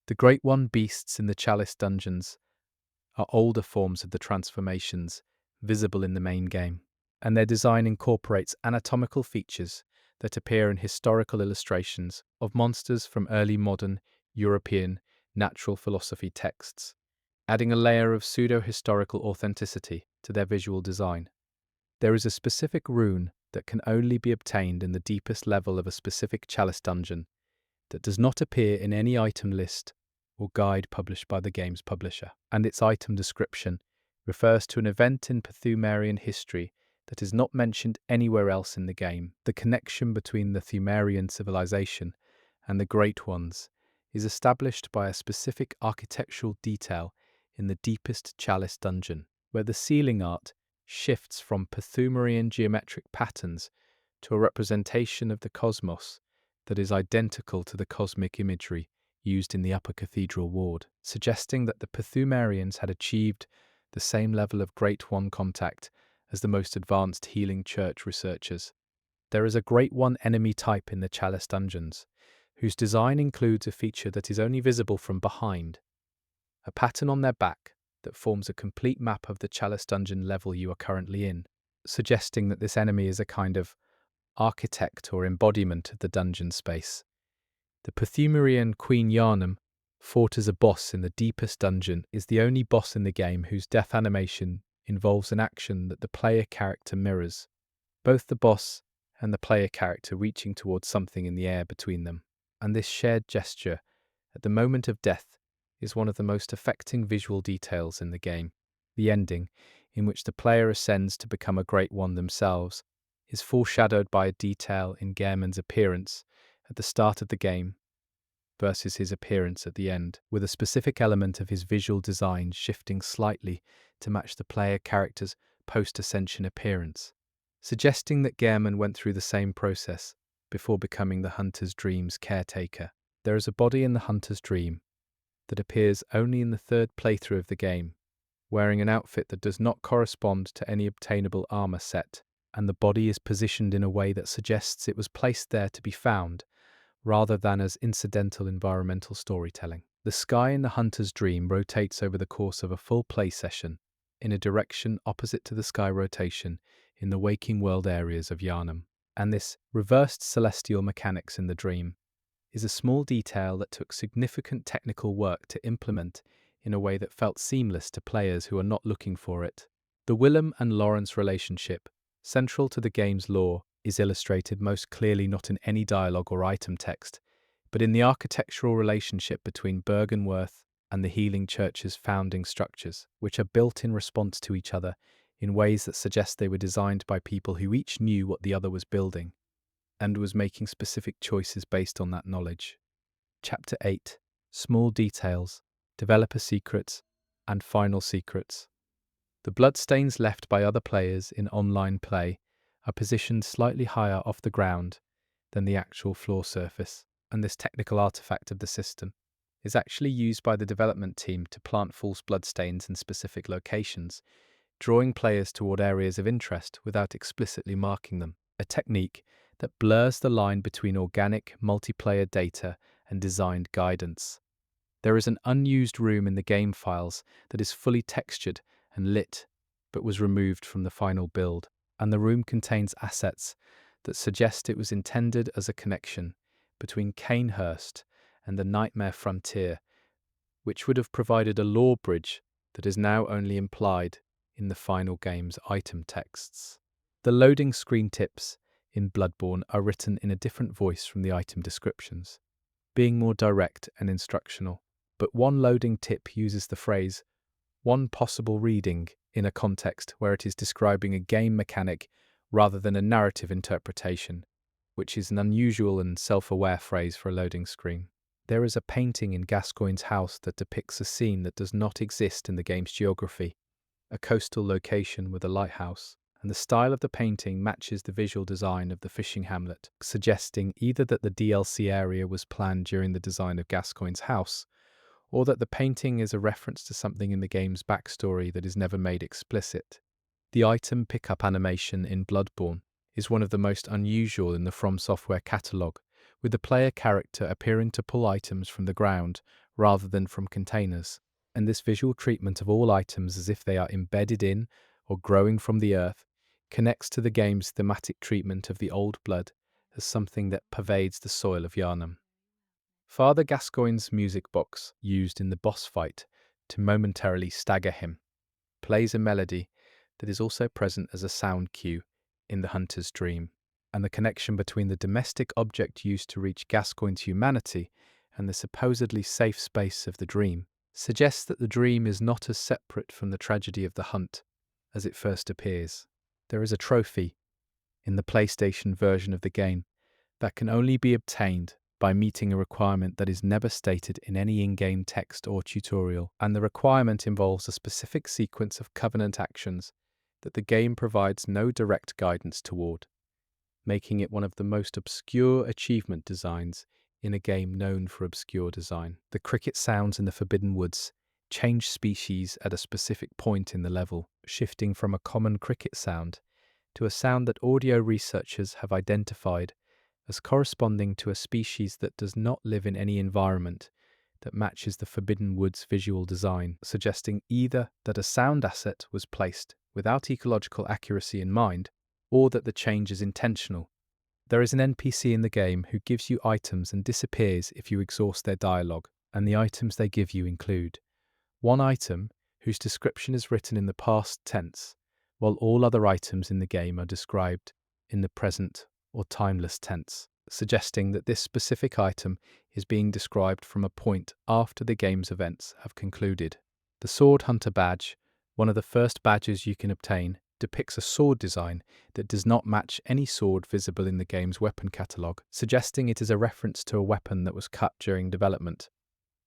The Great One beasts in the Chalice dungeons are older forms of the transformations visible in the main game, and their design incorporates anatomical features that appear in historical illustrations of monsters from early modern European natural philosophy texts, adding a layer of pseudo-historical authenticity to their visual design. There is a specific rune that can only be obtained in the deepest level of a specific chalice dungeon that does not appear in any item list or guide published by the game's publisher, and its item description refers to an event in Pthumerian history that is not mentioned anywhere else in the game. The connection between the Pthumerian civilization and the Great Ones is established by a specific architectural detail in the deepest chalice dungeon, where the ceiling art shifts from Pthumerian geometric patterns to a representation of the cosmos that is identical to the cosmic imagery used in the upper cathedral ward, suggesting that the Pthumerians had achieved the same level of Great One contact as the most advanced healing church researchers. There is a Great One enemy type in the Chalice dungeons, whose design includes a feature that is only visible from behind, a pattern on their back that forms a complete map of the Chalice dungeon level you are currently in, suggesting that this enemy is a kind of architect or embodiment of the dungeon space. The Pthumerian Queen Yharnam, fought as a boss in the deepest dungeon, is the only boss in the game whose death animation involves an action that the player character mirrors, both the boss and the player character reaching towards something in the air between them. And this shared gesture at the moment of death is one of the most affecting visual details in the game. The ending, in which the player ascends to become a Great One themselves, is foreshadowed by a detail in Gehrman's appearance at the start of the game versus his appearance at the end, with a specific element of his visual design shifting slightly to match the player character's post-ascension appearance, suggesting that Gehrman went through the same process before becoming the Hunter's Dream's caretaker. There is a body in the Hunter's Dream that appears only in the third playthrough of the game, wearing an outfit that does not correspond to any obtainable armor set, and the body is positioned in a way that suggests it was placed there to be found, rather than as incidental environmental storytelling. The sky in the Hunter's Dream rotates over the course of a full play session, in a direction opposite to the sky rotation in the waking world areas of Yharnam, and this reversed celestial mechanics in the dream is a small detail that took significant technical work to implement in a way that felt seamless to players who are not looking for it. The Willem and Lawrence relationship, central to the game's lore, is illustrated most clearly not in any dialogue or item text, but in the architectural relationship between Byrgenwerth and the Healing Church's founding structures, which are built in response to each other in ways that suggest they were designed by people who each knew what the other was building and was making specific choices based on that knowledge. Chapter 8: Small Details, Developer Secrets, and Final Secrets. The bloodstains left by other players in online play are positioned slightly higher off the ground than the actual floor surface, and this technical artifact of the system is actually used by the development team to plant false bloodstains in specific locations, drawing players toward areas of interest without explicitly marking them, a technique that blurs the line between organic multiplayer data and designed guidance. There is an unused room in the game files that is fully textured and lit, but was removed from the final build, and the room contains assets that suggest it was intended as a connection between Cainhurst and the Nightmare Frontier, which would have provided a lore bridge that is now only implied in the final game's item texts. The loading screen tips in Bloodborne are written in a different voice from the item descriptions, being more direct and instructional. But one loading tip uses the phrase, "one possible reading," in a context where it is describing a game mechanic rather than a narrative interpretation, which is an unusual and self-aware phrase for a loading screen. There is a painting in Gascoigne's house that depicts a scene that does not exist in the game's geography, a coastal location with a lighthouse, and the style of the painting matches the visual design of the fishing hamlet, suggesting either that the DLC area was planned during the design of Gascoigne's house, or that the painting is a reference to something in the game's backstory that is never made explicit. The item pickup animation in Bloodborne is one of the most unusual in the From Software catalogue, with the player character appearing to pull items from the ground rather than from containers, and this visual treatment of all items as if they are embedded in or growing from the earth connects to the game's thematic treatment of the old blood as something that pervades the soil of Yharnam. Father Gascoigne's music box, used in the boss fight, to momentarily stagger him, plays a melody that is also present as a sound cue in the hunter's dream. And the connection between the domestic object used to reach Gascoigne's humanity and the supposedly safe space of the dream suggests that the dream is not as separate from the tragedy of the hunt as it first appears. There is a trophy in the PlayStation version of the game that can only be obtained by meeting a requirement that is never stated in any in-game text or tutorial, and the requirement involves a specific sequence of covenant actions that the game provides no direct guidance toward, making it one of the most obscure achievement designs in a game known for obscure design. The cricket sounds in the Forbidden Woods change species at a specific point in the level, shifting from a common cricket sound to a sound that audio researchers have identified as corresponding to a species that does not live in any environment that matches the Forbidden Woods visual design, suggesting either that a sound asset was placed without ecological accuracy in mind, or that the change is intentional. There is an NPC in the game who gives you items and disappears if you exhaust their dialogue, and the items they give you include one item whose description is written in the past tense, while all other items in the game are described in the present or timeless tense, suggesting that this specific item is being described from a point after the game's events have concluded. The Sword Hunter badge, one of the first badges you can obtain, depicts a sword design that does not match any sword visible in the game's weapon catalogue, suggesting it is a reference to a weapon that was cut during development,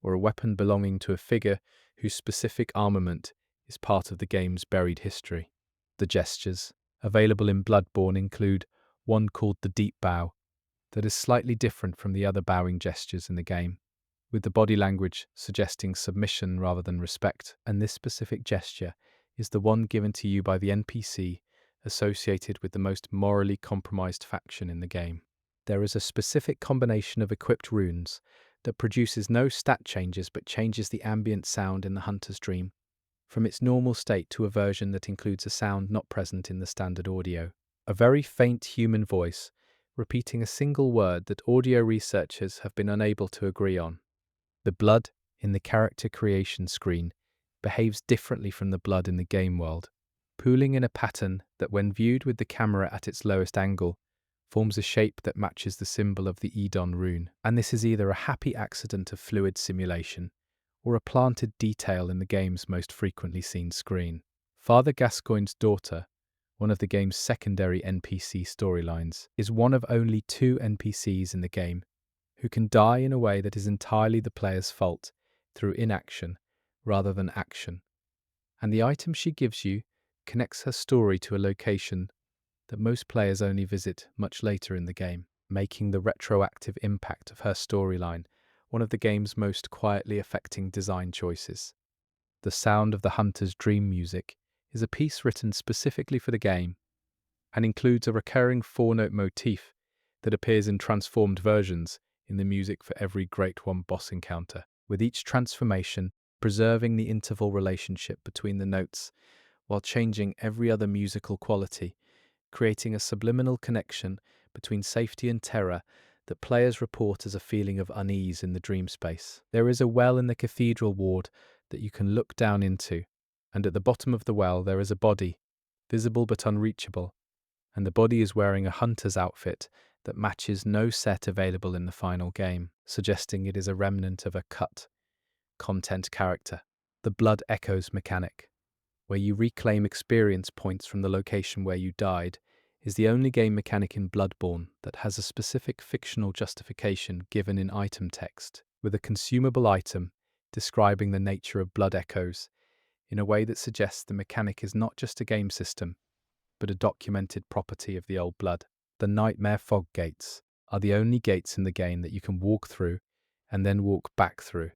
or a weapon belonging to a figure whose specific armament is part of the game's buried history. The gestures available in Bloodborne include one called the Deep Bow, that is slightly different from the other bowing gestures in the game, with the body language suggesting submission rather than respect, and this specific gesture is the one given to you by the NPC associated with the most morally compromised faction in the game. There is a specific combination of equipped runes that produces no stat changes but changes the ambient sound in the hunter's dream from its normal state to a version that includes a sound not present in the standard audio. A very faint human voice repeating a single word that audio researchers have been unable to agree on. The blood in the character creation screen behaves differently from the blood in the game world, pooling in a pattern that, when viewed with the camera at its lowest angle, forms a shape that matches the symbol of the Edon rune. And this is either a happy accident of fluid simulation or a planted detail in the game's most frequently seen screen. Father Gascoigne's daughter, one of the game's secondary NPC storylines, is one of only 2 NPCs in the game who can die in a way that is entirely the player's fault through inaction rather than action, and the item she gives you connects her story to a location that most players only visit much later in the game, making the retroactive impact of her storyline one of the game's most quietly affecting design choices. The sound of the hunter's dream music is a piece written specifically for the game and includes a recurring 4-note motif that appears in transformed versions in the music for every Great One boss encounter, with each transformation preserving the interval relationship between the notes while changing every other musical quality, creating a subliminal connection between safety and terror that players report as a feeling of unease in the dream space. There is a well in the cathedral ward that you can look down into, and at the bottom of the well there is a body, visible but unreachable, and the body is wearing a hunter's outfit that matches no set available in the final game, suggesting it is a remnant of a cut content character. The Blood Echoes mechanic, where you reclaim experience points from the location where you died, is the only game mechanic in Bloodborne that has a specific fictional justification given in item text, with a consumable item describing the nature of blood echoes in a way that suggests the mechanic is not just a game system, but a documented property of the old blood. The Nightmare Fog gates are the only gates in the game that you can walk through and then walk back through,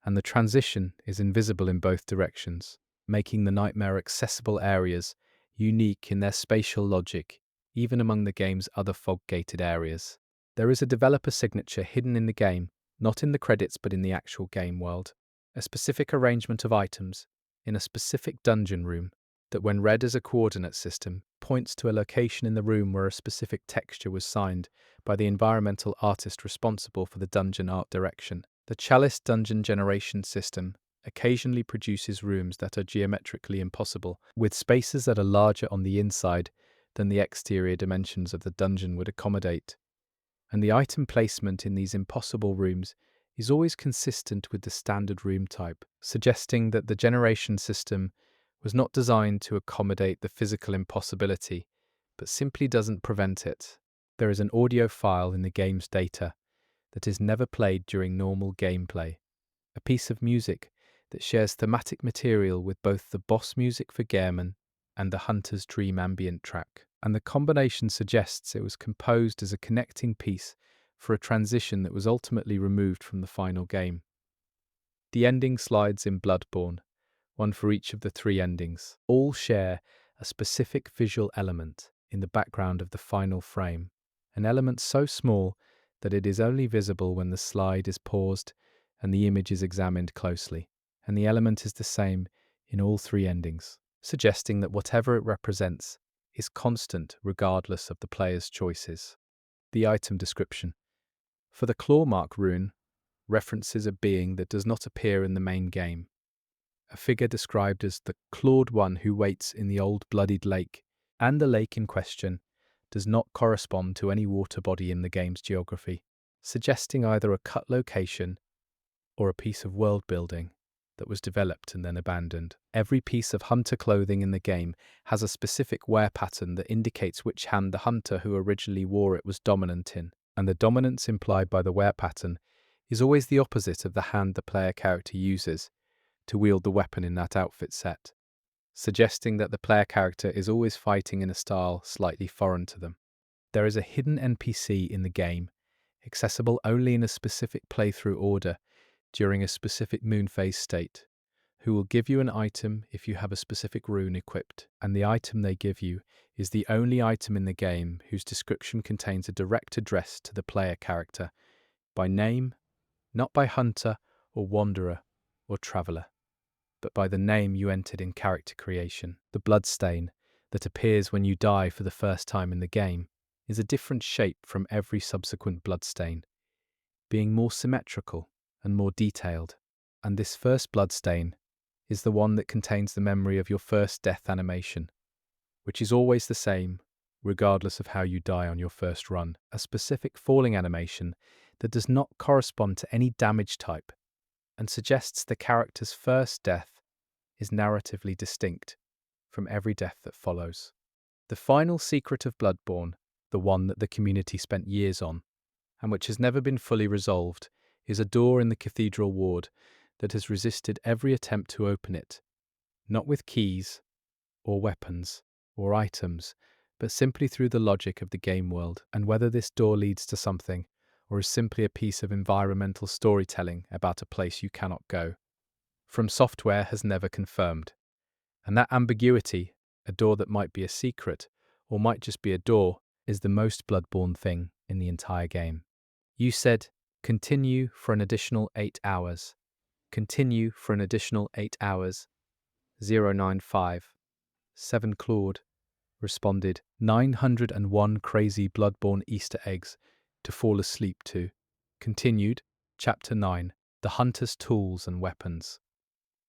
and the transition is invisible in both directions, making the nightmare accessible areas unique in their spatial logic, even among the game's other fog-gated areas. There is a developer signature hidden in the game, not in the credits but in the actual game world, a specific arrangement of items in a specific dungeon room that, when read as a coordinate system, points to a location in the room where a specific texture was signed by the environmental artist responsible for the dungeon art direction. The Chalice dungeon generation system occasionally produces rooms that are geometrically impossible, with spaces that are larger on the inside than the exterior dimensions of the dungeon would accommodate. And the item placement in these impossible rooms is always consistent with the standard room type, suggesting that the generation system was not designed to accommodate the physical impossibility, but simply doesn't prevent it. There is an audio file in the game's data that is never played during normal gameplay, a piece of music that shares thematic material with both the boss music for Gehrman and the Hunter's Dream ambient track, and the combination suggests it was composed as a connecting piece for a transition that was ultimately removed from the final game. The ending slides in Bloodborne, one for each of the three endings, all share a specific visual element in the background of the final frame, an element so small that it is only visible when the slide is paused and the image is examined closely, and the element is the same in all three endings, suggesting that whatever it represents is constant regardless of the player's choices. The item description. For the Clawmark rune, references a being that does not appear in the main game, a figure described as the clawed one who waits in the old bloodied lake, and the lake in question does not correspond to any water body in the game's geography, suggesting either a cut location or a piece of world building that was developed and then abandoned. Every piece of hunter clothing in the game has a specific wear pattern that indicates which hand the hunter who originally wore it was dominant in, and the dominance implied by the wear pattern is always the opposite of the hand the player character uses to wield the weapon in that outfit set, suggesting that the player character is always fighting in a style slightly foreign to them. There is a hidden NPC in the game, accessible only in a specific playthrough order during a specific moon phase state, who will give you an item if you have a specific rune equipped, and the item they give you is the only item in the game whose description contains a direct address to the player character, by name, not by hunter or wanderer or traveller, but by the name you entered in character creation. The bloodstain that appears when you die for the first time in the game is a different shape from every subsequent bloodstain, being more symmetrical and more detailed, and this first bloodstain is the one that contains the memory of your first death animation, which is always the same regardless of how you die on your first run, a specific falling animation that does not correspond to any damage type and suggests the character's first death is narratively distinct from every death that follows. The final secret of Bloodborne, the one that the community spent years on, and which has never been fully resolved, is a door in the cathedral ward that has resisted every attempt to open it, not with keys, or weapons, or items, but simply through the logic of the game world, and whether this door leads to something, or is simply a piece of environmental storytelling about a place you cannot go. From Software has never confirmed. And that ambiguity, a door that might be a secret, or might just be a door, is the most Bloodborne thing in the entire game. You said, continue for an additional 8 hours. Continue for an additional 8 hours. 095. 7 Claude responded, 901 crazy Bloodborne Easter eggs to fall asleep to. Continued, Chapter 9, The Hunter's Tools and Weapons.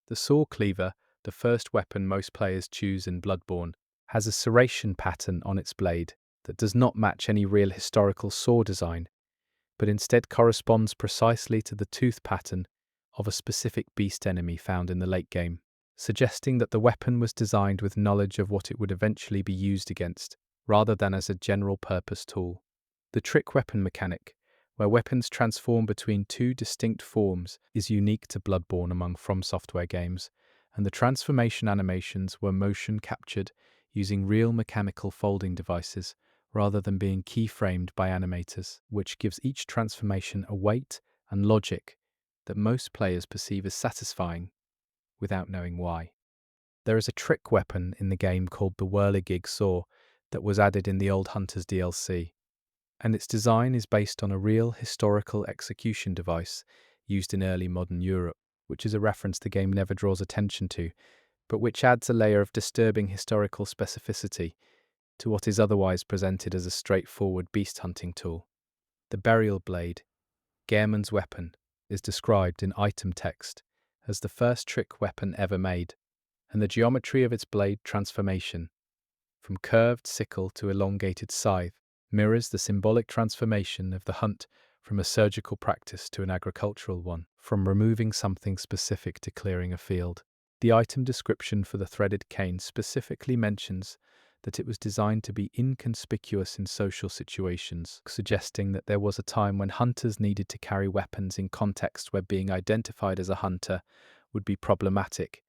The saw cleaver, the first weapon most players choose in Bloodborne, has a serration pattern on its blade that does not match any real historical saw design, but instead corresponds precisely to the tooth pattern of a specific beast enemy found in the late game, suggesting that the weapon was designed with knowledge of what it would eventually be used against, rather than as a general-purpose tool. The trick weapon mechanic, where weapons transform between two distinct forms, is unique to Bloodborne among From Software games, and the transformation animations were motion captured using real mechanical folding devices rather than being keyframed by animators, which gives each transformation a weight and logic that most players perceive as satisfying without knowing why. There is a trick weapon in the game called the Whirligig Saw that was added in the Old Hunters DLC, and its design is based on a real historical execution device used in early modern Europe, which is a reference the game never draws attention to, but which adds a layer of disturbing historical specificity to what is otherwise presented as a straightforward beast hunting tool. The burial blade, Gehrman's weapon, is described in item text as the first trick weapon ever made, and the geometry of its blade transformation, from curved sickle to elongated scythe, mirrors the symbolic transformation of the hunt from a surgical practice to an agricultural one, from removing something specific to clearing a field. The item description for the threaded cane specifically mentions that it was designed to be inconspicuous in social situations, suggesting that there was a time when hunters needed to carry weapons in contexts where being identified as a hunter would be problematic,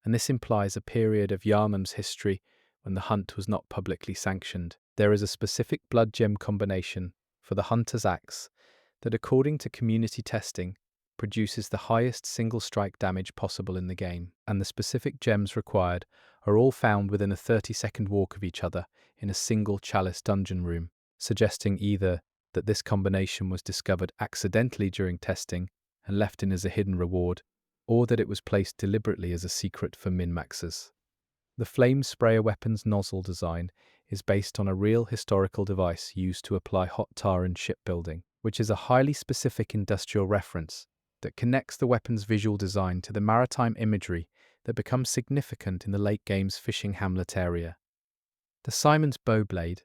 and this implies a period of Yharnam's history when the hunt was not publicly sanctioned. There is a specific blood gem combination for the hunter's axe that, according to community testing, produces the highest single strike damage possible in the game, and the specific gems required are all found within a 30-second walk of each other in a single chalice dungeon room, suggesting either that this combination was discovered accidentally during testing and left in as a hidden reward, or that it was placed deliberately as a secret for min-maxers. The flame sprayer weapon's nozzle design is based on a real historical device used to apply hot tar in shipbuilding, which is a highly specific industrial reference that connects the weapon's visual design to the maritime imagery that becomes significant in the late game's fishing hamlet area. The Simon's Bowblade,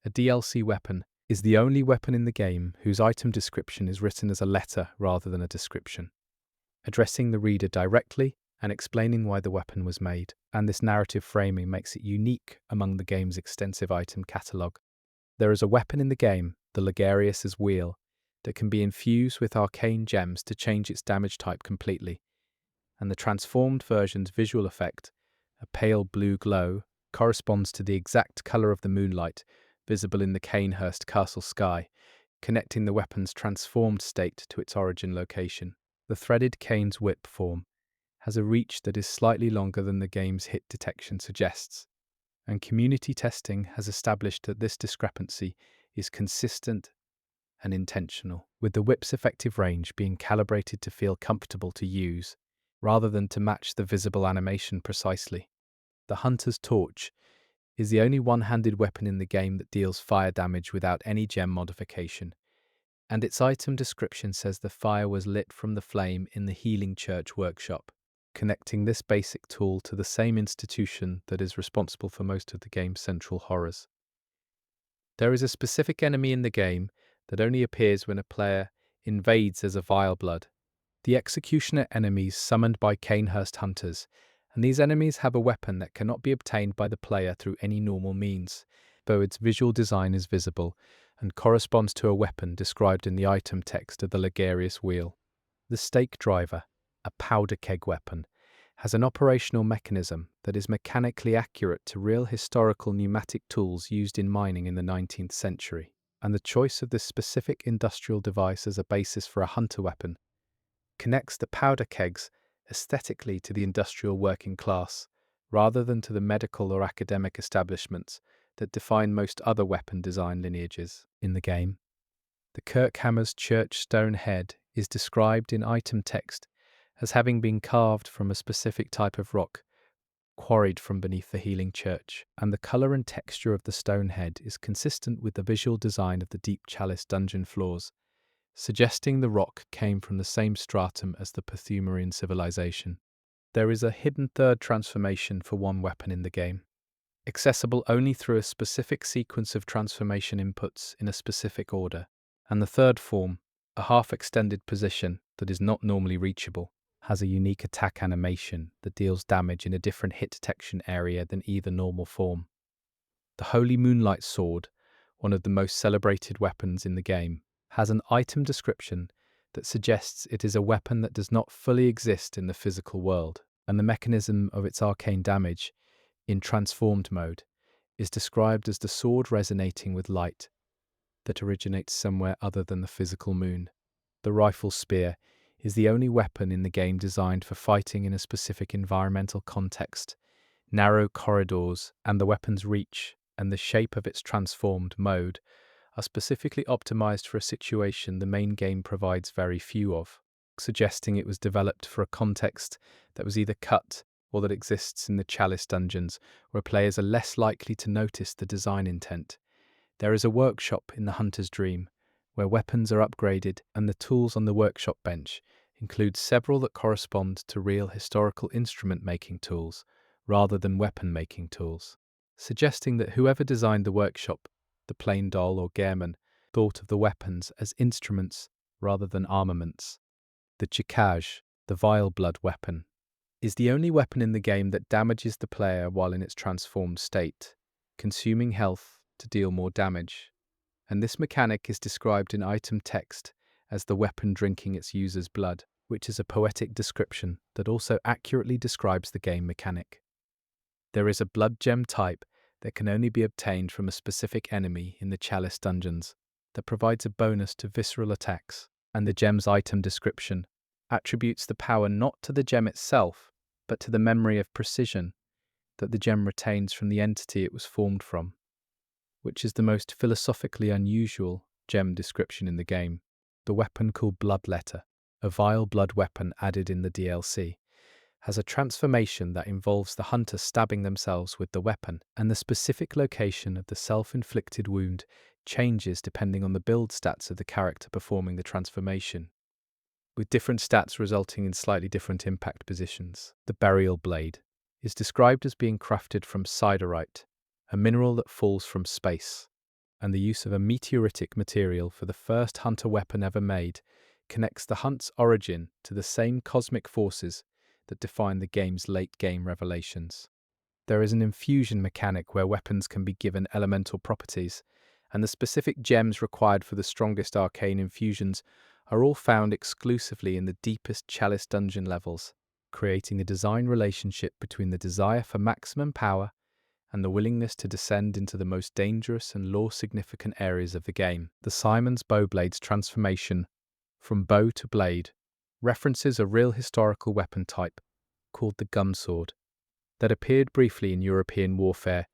a DLC weapon, is the only weapon in the game whose item description is written as a letter rather than a description, addressing the reader directly and explaining why the weapon was made, and this narrative framing makes it unique among the game's extensive item catalogue. There is a weapon in the game, the Ligarius's Wheel, that can be infused with arcane gems to change its damage type completely, and the transformed version's visual effect, a pale blue glow, corresponds to the exact colour of the moonlight visible in the Cainhurst Castle sky, connecting the weapon's transformed state to its origin location. The threaded cane's whip form has a reach that is slightly longer than the game's hit detection suggests, and community testing has established that this discrepancy is consistent and intentional, with the whip's effective range being calibrated to feel comfortable to use, rather than to match the visible animation precisely. The Hunter's Torch is the only one-handed weapon in the game that deals fire damage without any gem modification, and its item description says the fire was lit from the flame in the Healing Church workshop, connecting this basic tool to the same institution that is responsible for most of the game's central horrors. There is a specific enemy in the game that only appears when a player invades as a vile blood, the executioner enemies summoned by Cainhurst hunters, and these enemies have a weapon that cannot be obtained by the player through any normal means, though its visual design is visible and corresponds to a weapon described in the item text of the Ligarius Wheel. The Stake Driver, a powder keg weapon, has an operational mechanism that is mechanically accurate to real historical pneumatic tools used in mining in the 19th century, and the choice of this specific industrial device as a basis for a hunter weapon connects the powder kegs aesthetically to the industrial working class, rather than to the medical or academic establishments that define most other weapon design lineages in the game. The Kirkhammer's church stone head is described in item text as having been carved from a specific type of rock, quarried from beneath the Healing Church, and the colour and texture of the stone head is consistent with the visual design of the deep chalice dungeon floors, suggesting the rock came from the same stratum as the Pthumerian civilization. There is a hidden third transformation for one weapon in the game, accessible only through a specific sequence of transformation inputs in a specific order, and the third form, a half-extended position that is not normally reachable, has a unique attack animation that deals damage in a different hit detection area than either normal form. The Holy Moonlight Sword, one of the most celebrated weapons in the game, has an item description that suggests it is a weapon that does not fully exist in the physical world, and the mechanism of its arcane damage, in transformed mode, is described as the sword resonating with light that originates somewhere other than the physical moon. The rifle spear is the only weapon in the game designed for fighting in a specific environmental context. Narrow corridors and the weapon's reach and the shape of its transformed mode are specifically optimized for a situation the main game provides very few of, suggesting it was developed for a context that was either cut or that exists in the Chalice dungeons, where players are less likely to notice the design intent. There is a workshop in the Hunter's Dream, where weapons are upgraded and the tools on the workshop bench includes several that correspond to real historical instrument-making tools rather than weapon-making tools, suggesting that whoever designed the workshop, the plain doll or Gehrman, thought of the weapons as instruments rather than armaments. The Chikaj, the vile blood weapon, is the only weapon in the game that damages the player while in its transformed state, consuming health to deal more damage. And this mechanic is described in item text as the weapon drinking its user's blood, which is a poetic description that also accurately describes the game mechanic. There is a blood gem type that can only be obtained from a specific enemy in the Chalice dungeons that provides a bonus to visceral attacks, and the gem's item description attributes the power not to the gem itself, but to the memory of precision that the gem retains from the entity it was formed from, which is the most philosophically unusual gem description in the game. The weapon called Bloodletter, a vile blood weapon added in the DLC, has a transformation that involves the hunter stabbing themselves with the weapon, and the specific location of the self-inflicted wound changes depending on the build stats of the character performing the transformation, with different stats resulting in slightly different impact positions. The Burial Blade is described as being crafted from siderite, a mineral that falls from space, and the use of a meteoritic material for the first hunter weapon ever made connects the hunt's origin to the same cosmic forces that define the game's late-game revelations. There is an infusion mechanic where weapons can be given elemental properties, and the specific gems required for the strongest arcane infusions are all found exclusively in the deepest Chalice dungeon levels, creating a design relationship between the desire for maximum power and the willingness to descend into the most dangerous and lore-significant areas of the game. The Simon's Bowblade's transformation from bow to blade references a real historical weapon type called the gumsword that appeared briefly in European warfare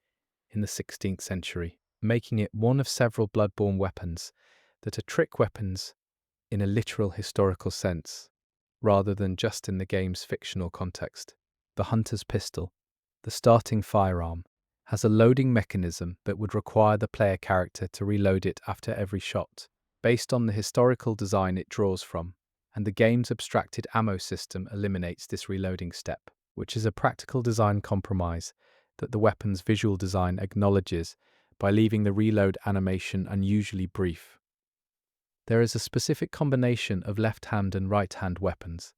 in the 16th century, making it one of several Bloodborne weapons that are trick weapons in a literal historical sense, rather than just in the game's fictional context. The Hunter's Pistol, the starting firearm, has a loading mechanism that would require the player character to reload it after every shot, based on the historical design it draws from, and the game's abstracted ammo system eliminates this reloading step, which is a practical design compromise that the weapon's visual design acknowledges by leaving the reload animation unusually brief. There is a specific combination of left-hand and right-hand weapons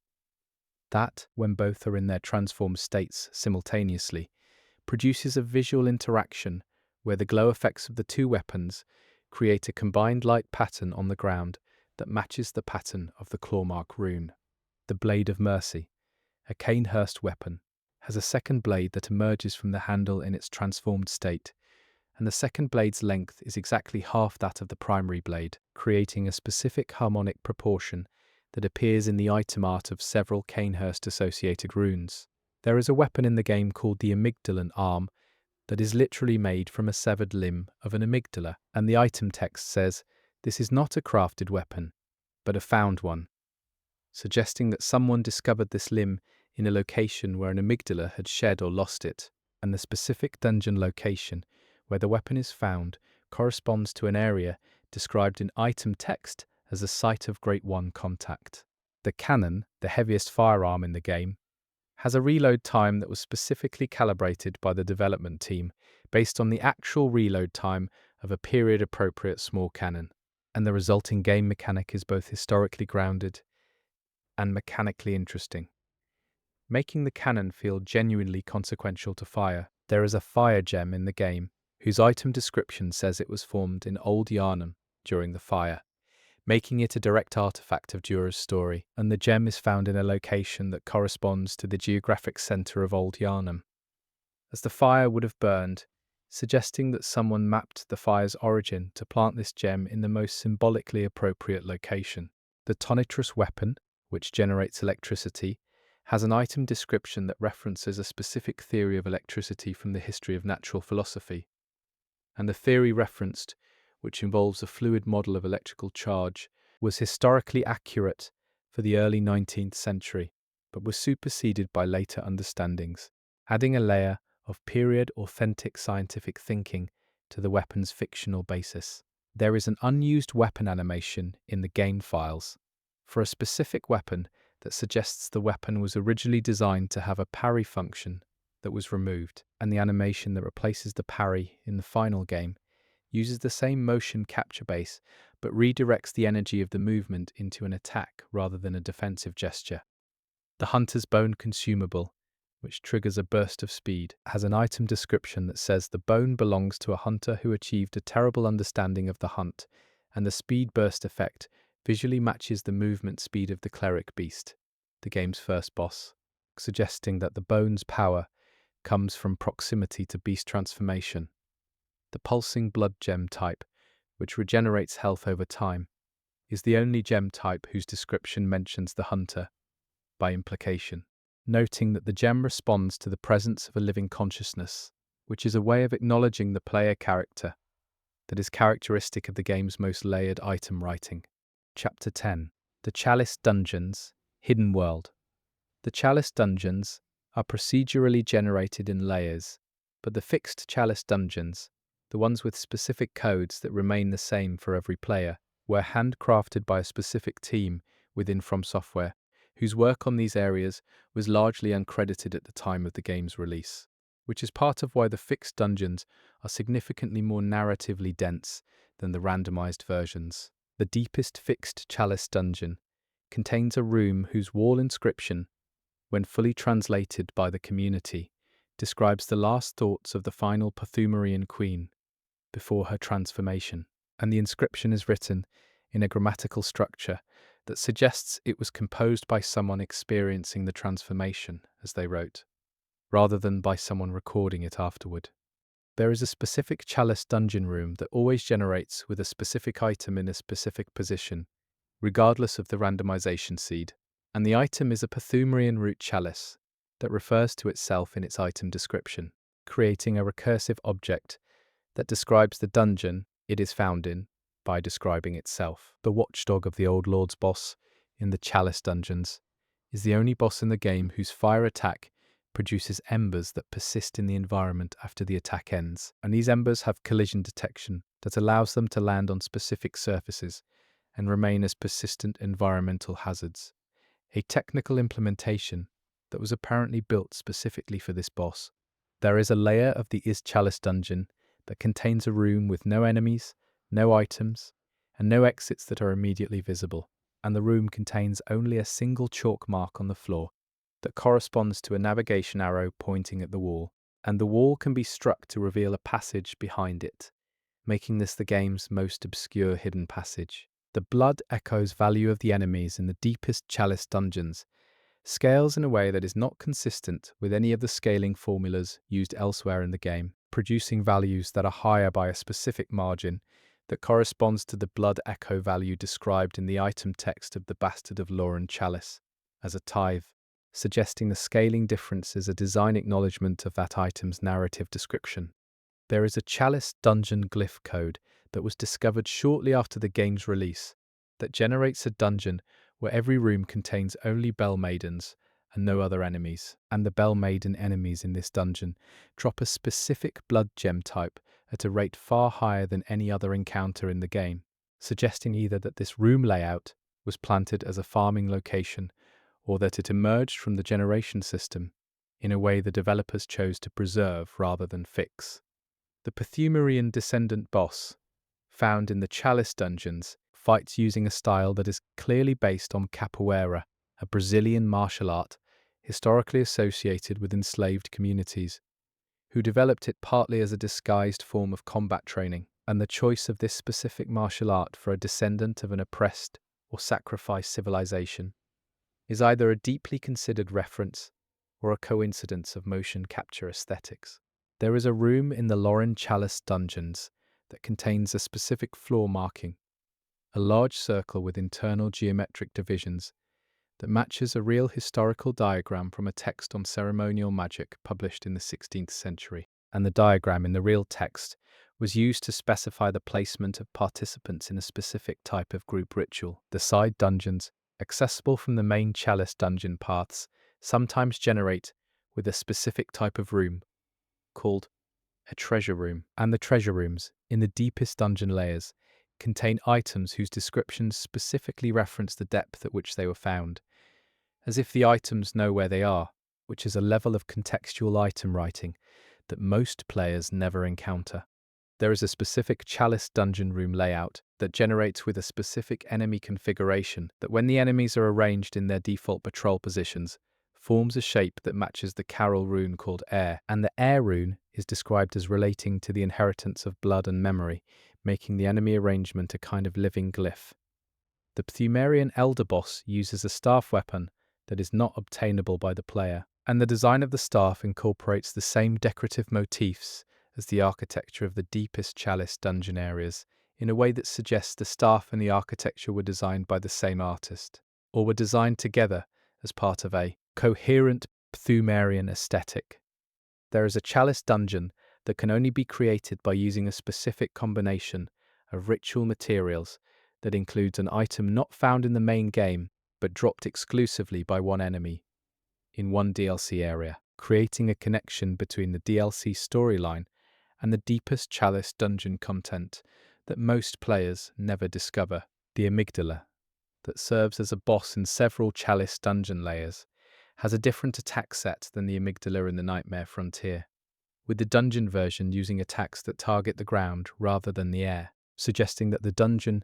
that, when both are in their transformed states simultaneously, produces a visual interaction where the glow effects of the two weapons create a combined light pattern on the ground that matches the pattern of the clawmark rune. The Blade of Mercy, a Cainhurst weapon, has a second blade that emerges from the handle in its transformed state, and the second blade's length is exactly half that of the primary blade, creating a specific harmonic proportion that appears in the item art of several Cainhurst-associated runes. There is a weapon in the game called the Amygdalan Arm that is literally made from a severed limb of an amygdala, and the item text says, "This is not a crafted weapon, but a found one," suggesting that someone discovered this limb in a location where an amygdala had shed or lost it, and the specific dungeon location where the weapon is found corresponds to an area described in item text as a site of Great One contact. The cannon, the heaviest firearm in the game, has a reload time that was specifically calibrated by the development team based on the actual reload time of a period-appropriate small cannon, and the resulting game mechanic is both historically grounded and mechanically interesting, making the cannon feel genuinely consequential to fire. There is a fire gem in the game whose item description says it was formed in Old Yharnam during the fire, making it a direct artifact of Dura's story, and the gem is found in a location that corresponds to the geographic centre of Old Yharnam, as the fire would have burned, suggesting that someone mapped the fire's origin to plant this gem in the most symbolically appropriate location. The Tonitrus weapon, which generates electricity, has an item description that references a specific theory of electricity from the history of natural philosophy, and the theory referenced, which involves a fluid model of electrical charge, was historically accurate for the early 19th century, but was superseded by later understandings, adding a layer of period-authentic scientific thinking to the weapon's fictional basis. There is an unused weapon animation in the game files. For a specific weapon that suggests the weapon was originally designed to have a parry function that was removed, and the animation that replaces the parry in the final game uses the same motion capture base but redirects the energy of the movement into an attack rather than a defensive gesture. The Hunter's Bone consumable, which triggers a burst of speed, has an item description that says the bone belongs to a hunter who achieved a terrible understanding of the hunt, and the speed burst effect visually matches the movement speed of the cleric beast, the game's first boss, suggesting that the bone's power comes from proximity to beast transformation. The pulsing blood gem type, which regenerates health over time, is the only gem type whose description mentions the hunter by implication, noting that the gem responds to the presence of a living consciousness, which is a way of acknowledging the player character that is characteristic of the game's most layered item writing. Chapter 10. The Chalice Dungeons, Hidden World. The Chalice Dungeons are procedurally generated in layers, but the fixed Chalice Dungeons, the ones with specific codes that remain the same for every player, were handcrafted by a specific team within From Software, whose work on these areas was largely uncredited at the time of the game's release, which is part of why the fixed dungeons are significantly more narratively dense than the randomized versions. The deepest fixed Chalice Dungeon contains a room whose wall inscription, when fully translated by the community, describes the last thoughts of the final Pthumerian queen before her transformation, and the inscription is written in a grammatical structure that suggests it was composed by someone experiencing the transformation as they wrote, rather than by someone recording it afterward. There is a specific Chalice dungeon room that always generates with a specific item in a specific position, regardless of the randomization seed, and the item is a Pthumerian root chalice that refers to itself in its item description, creating a recursive object that describes the dungeon it is found in by describing itself. The watchdog of the Old Lord's boss in the Chalice dungeons is the only boss in the game whose fire attack produces embers that persist in the environment after the attack ends, and these embers have collision detection that allows them to land on specific surfaces and remain as persistent environmental hazards, a technical implementation that was apparently built specifically for this boss. There is a layer of the Chalice dungeon that contains a room with no enemies, no items, and no exits that are immediately visible, and the room contains only a single chalk mark on the floor that corresponds to a navigation arrow pointing at the wall, and the wall can be struck to reveal a passage behind it, making this the game's most obscure hidden passage. The blood echoes value of the enemies in the deepest Chalice dungeons scales in a way that is not consistent with any of the scaling formulas used elsewhere in the game, producing values that are higher by a specific margin that corresponds to the blood echo value described in the item text of the Bastard of Lauren Chalice as a tithe, suggesting the scaling difference is a design acknowledgement of that item's narrative description. There is a Chalice dungeon glyph code that was discovered shortly after the game's release that generates a dungeon where every room contains only Bell Maidens and no other enemies, and the Bell Maiden enemies in this dungeon drop a specific blood gem type at a rate far higher than any other encounter in the game, suggesting either that this room layout was planted as a farming location or that it emerged from the generation system in a way the developers chose to preserve rather than fix. The Pthumerian descendant boss, found in the Chalice dungeons, fights using a style that is clearly based on capoeira, a Brazilian martial art historically associated with enslaved communities, who developed it partly as a disguised form of combat training, and the choice of this specific martial art for a descendant of an oppressed or sacrificed civilization is either a deeply considered reference or a coincidence of motion capture aesthetics. There is a room in the Lauren Chalice dungeons that contains a specific floor marking, a large circle with internal geometric divisions that matches a real historical diagram from a text on ceremonial magic published in the 16th century. And the diagram in the real text was used to specify the placement of participants in a specific type of group ritual. The side dungeons, accessible from the main Chalice dungeon paths, sometimes generate with a specific type of room called a treasure room, and the treasure rooms, in the deepest dungeon layers, contain items whose descriptions specifically reference the depth at which they were found, as if the items know where they are, which is a level of contextual item writing that most players never encounter. There is a specific chalice dungeon room layout that generates with a specific enemy configuration that, when the enemies are arranged in their default patrol positions, forms a shape that matches the Carol rune called Air, and the Air rune is described as relating to the inheritance of blood and memory, making the enemy arrangement a kind of living glyph. The Pthumerian Elder Boss uses a staff weapon that is not obtainable by the player, and the design of the staff incorporates the same decorative motifs as the architecture of the deepest chalice dungeon areas, in a way that suggests the staff and the architecture were designed by the same artist, or were designed together as part of a coherent Pthumerian aesthetic. There is a chalice dungeon that can only be created by using a specific combination of ritual materials that includes an item not found in the main game but dropped exclusively by one enemy in one DLC area, creating a connection between the DLC storyline and the deepest chalice dungeon content that most players never discover. The amygdala, that serves as a boss in several chalice dungeon layers, has a different attack set than the amygdala in the Nightmare Frontier, with the dungeon version using attacks that target the ground rather than the air, suggesting that the dungeon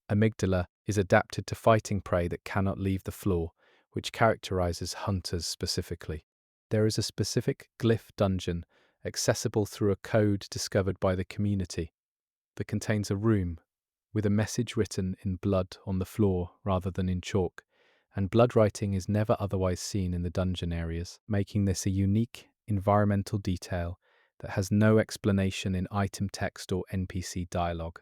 amygdala is adapted to fighting prey that cannot leave the floor, which characterizes hunters specifically. There is a specific glyph dungeon accessible through a code discovered by the community that contains a room with a message written in blood on the floor rather than in chalk, and blood writing is never otherwise seen in the dungeon areas, making this a unique environmental detail that has no explanation in item text or NPC dialogue.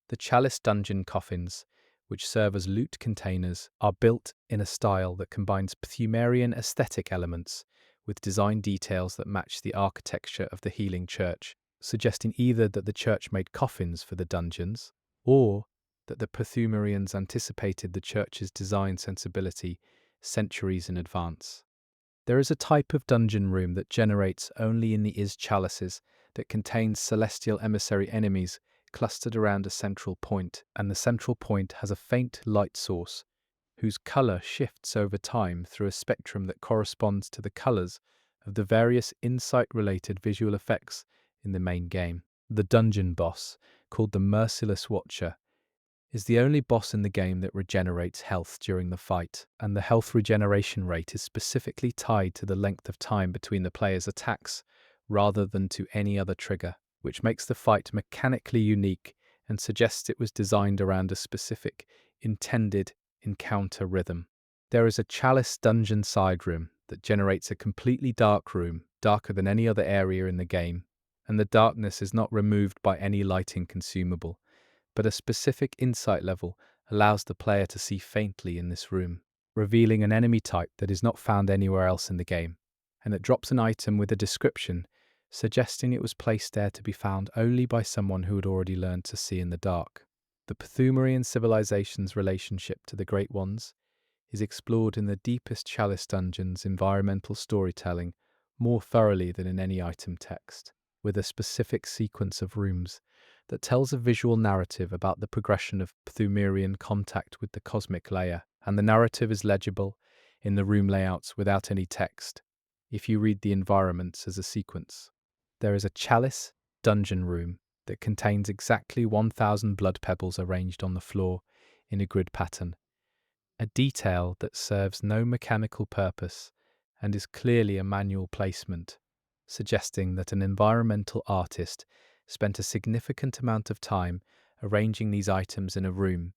The chalice dungeon coffins, which serve as loot containers, are built in a style that combines Pthumerian aesthetic elements with design details that match the architecture of the healing church, suggesting either that the church made coffins for the dungeons, or that the Pthumerians anticipated the church's design sensibility centuries in advance. There is a type of dungeon room that generates only in the Is chalices that contains celestial emissary enemies clustered around a central point, and the central point has a faint light source whose color shifts over time through a spectrum that corresponds to the colors of the various insight-related visual effects in the main game. The dungeon boss, called the Merciless Watcher, is the only boss in the game that regenerates health during the fight, and the health regeneration rate is specifically tied to the length of time between the player's attacks rather than to any other trigger, which makes the fight mechanically unique and suggests it was designed around a specific, intended encounter rhythm. There is a chalice dungeon side room that generates a completely dark room, darker than any other area in the game, and the darkness is not removed by any lighting consumable, but a specific insight level allows the player to see faintly in this room, revealing an enemy type that is not found anywhere else in the game, and it drops an item with a description suggesting it was placed there to be found only by someone who had already learned to see in the dark. The Pthumerian civilization's relationship to the Great Ones is explored in the deepest chalice dungeon's environmental storytelling more thoroughly than in any item text, with a specific sequence of rooms that tells a visual narrative about the progression of Pthumerian contact with the cosmic layer, and the narrative is legible in the room layouts without any text, if you read the environments as a sequence. There is a chalice dungeon room that contains exactly 1,000 blood pebbles arranged on the floor in a grid pattern, a detail that serves no mechanical purpose and is clearly a manual placement, suggesting that an environmental artist spent a significant amount of time arranging these items in a room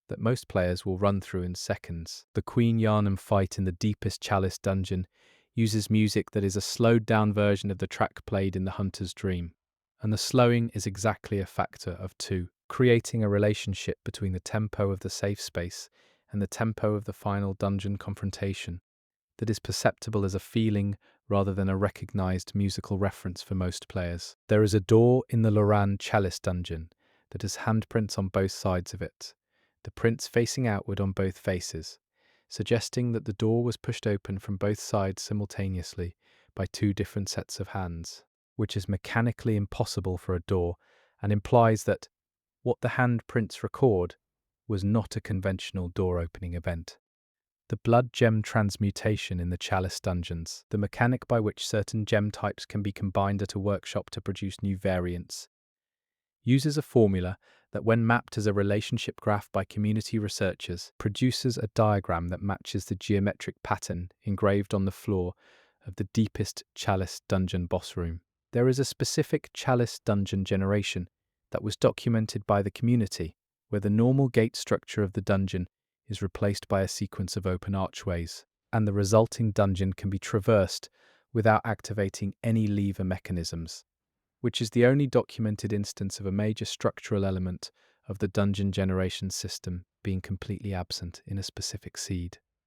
that most players will run through in seconds. The Cainhurst fight in the deepest chalice dungeon uses music that is a slowed-down version of the track played in The Hunter's Dream, and the slowing is exactly a factor of 2, creating a relationship between the tempo of the safe space and the tempo of the final dungeon confrontation that is perceptible as a feeling rather than a recognized musical reference for most players. There is a door in the Loran Chalice dungeon that has handprints on both sides of it, the prints facing outward on both faces, suggesting that the door was pushed open from both sides simultaneously by 2 different sets of hands, which is mechanically impossible for a door and implies that what the handprints record was not a conventional door opening event. The blood gem transmutation in the chalice dungeons, the mechanic by which certain gem types can be combined at a workshop to produce new variants, uses a formula that, when mapped as a relationship graph by community researchers, produces a diagram that matches the geometric pattern engraved on the floor of the deepest chalice dungeon boss room. There is a specific chalice dungeon generation that was documented by the community, where the normal gate structure of the dungeon is replaced by a sequence of open archways, and the resulting dungeon can be traversed without activating any lever mechanisms, which is the only documented instance of a major structural element of the dungeon generation system being completely absent in a specific seed.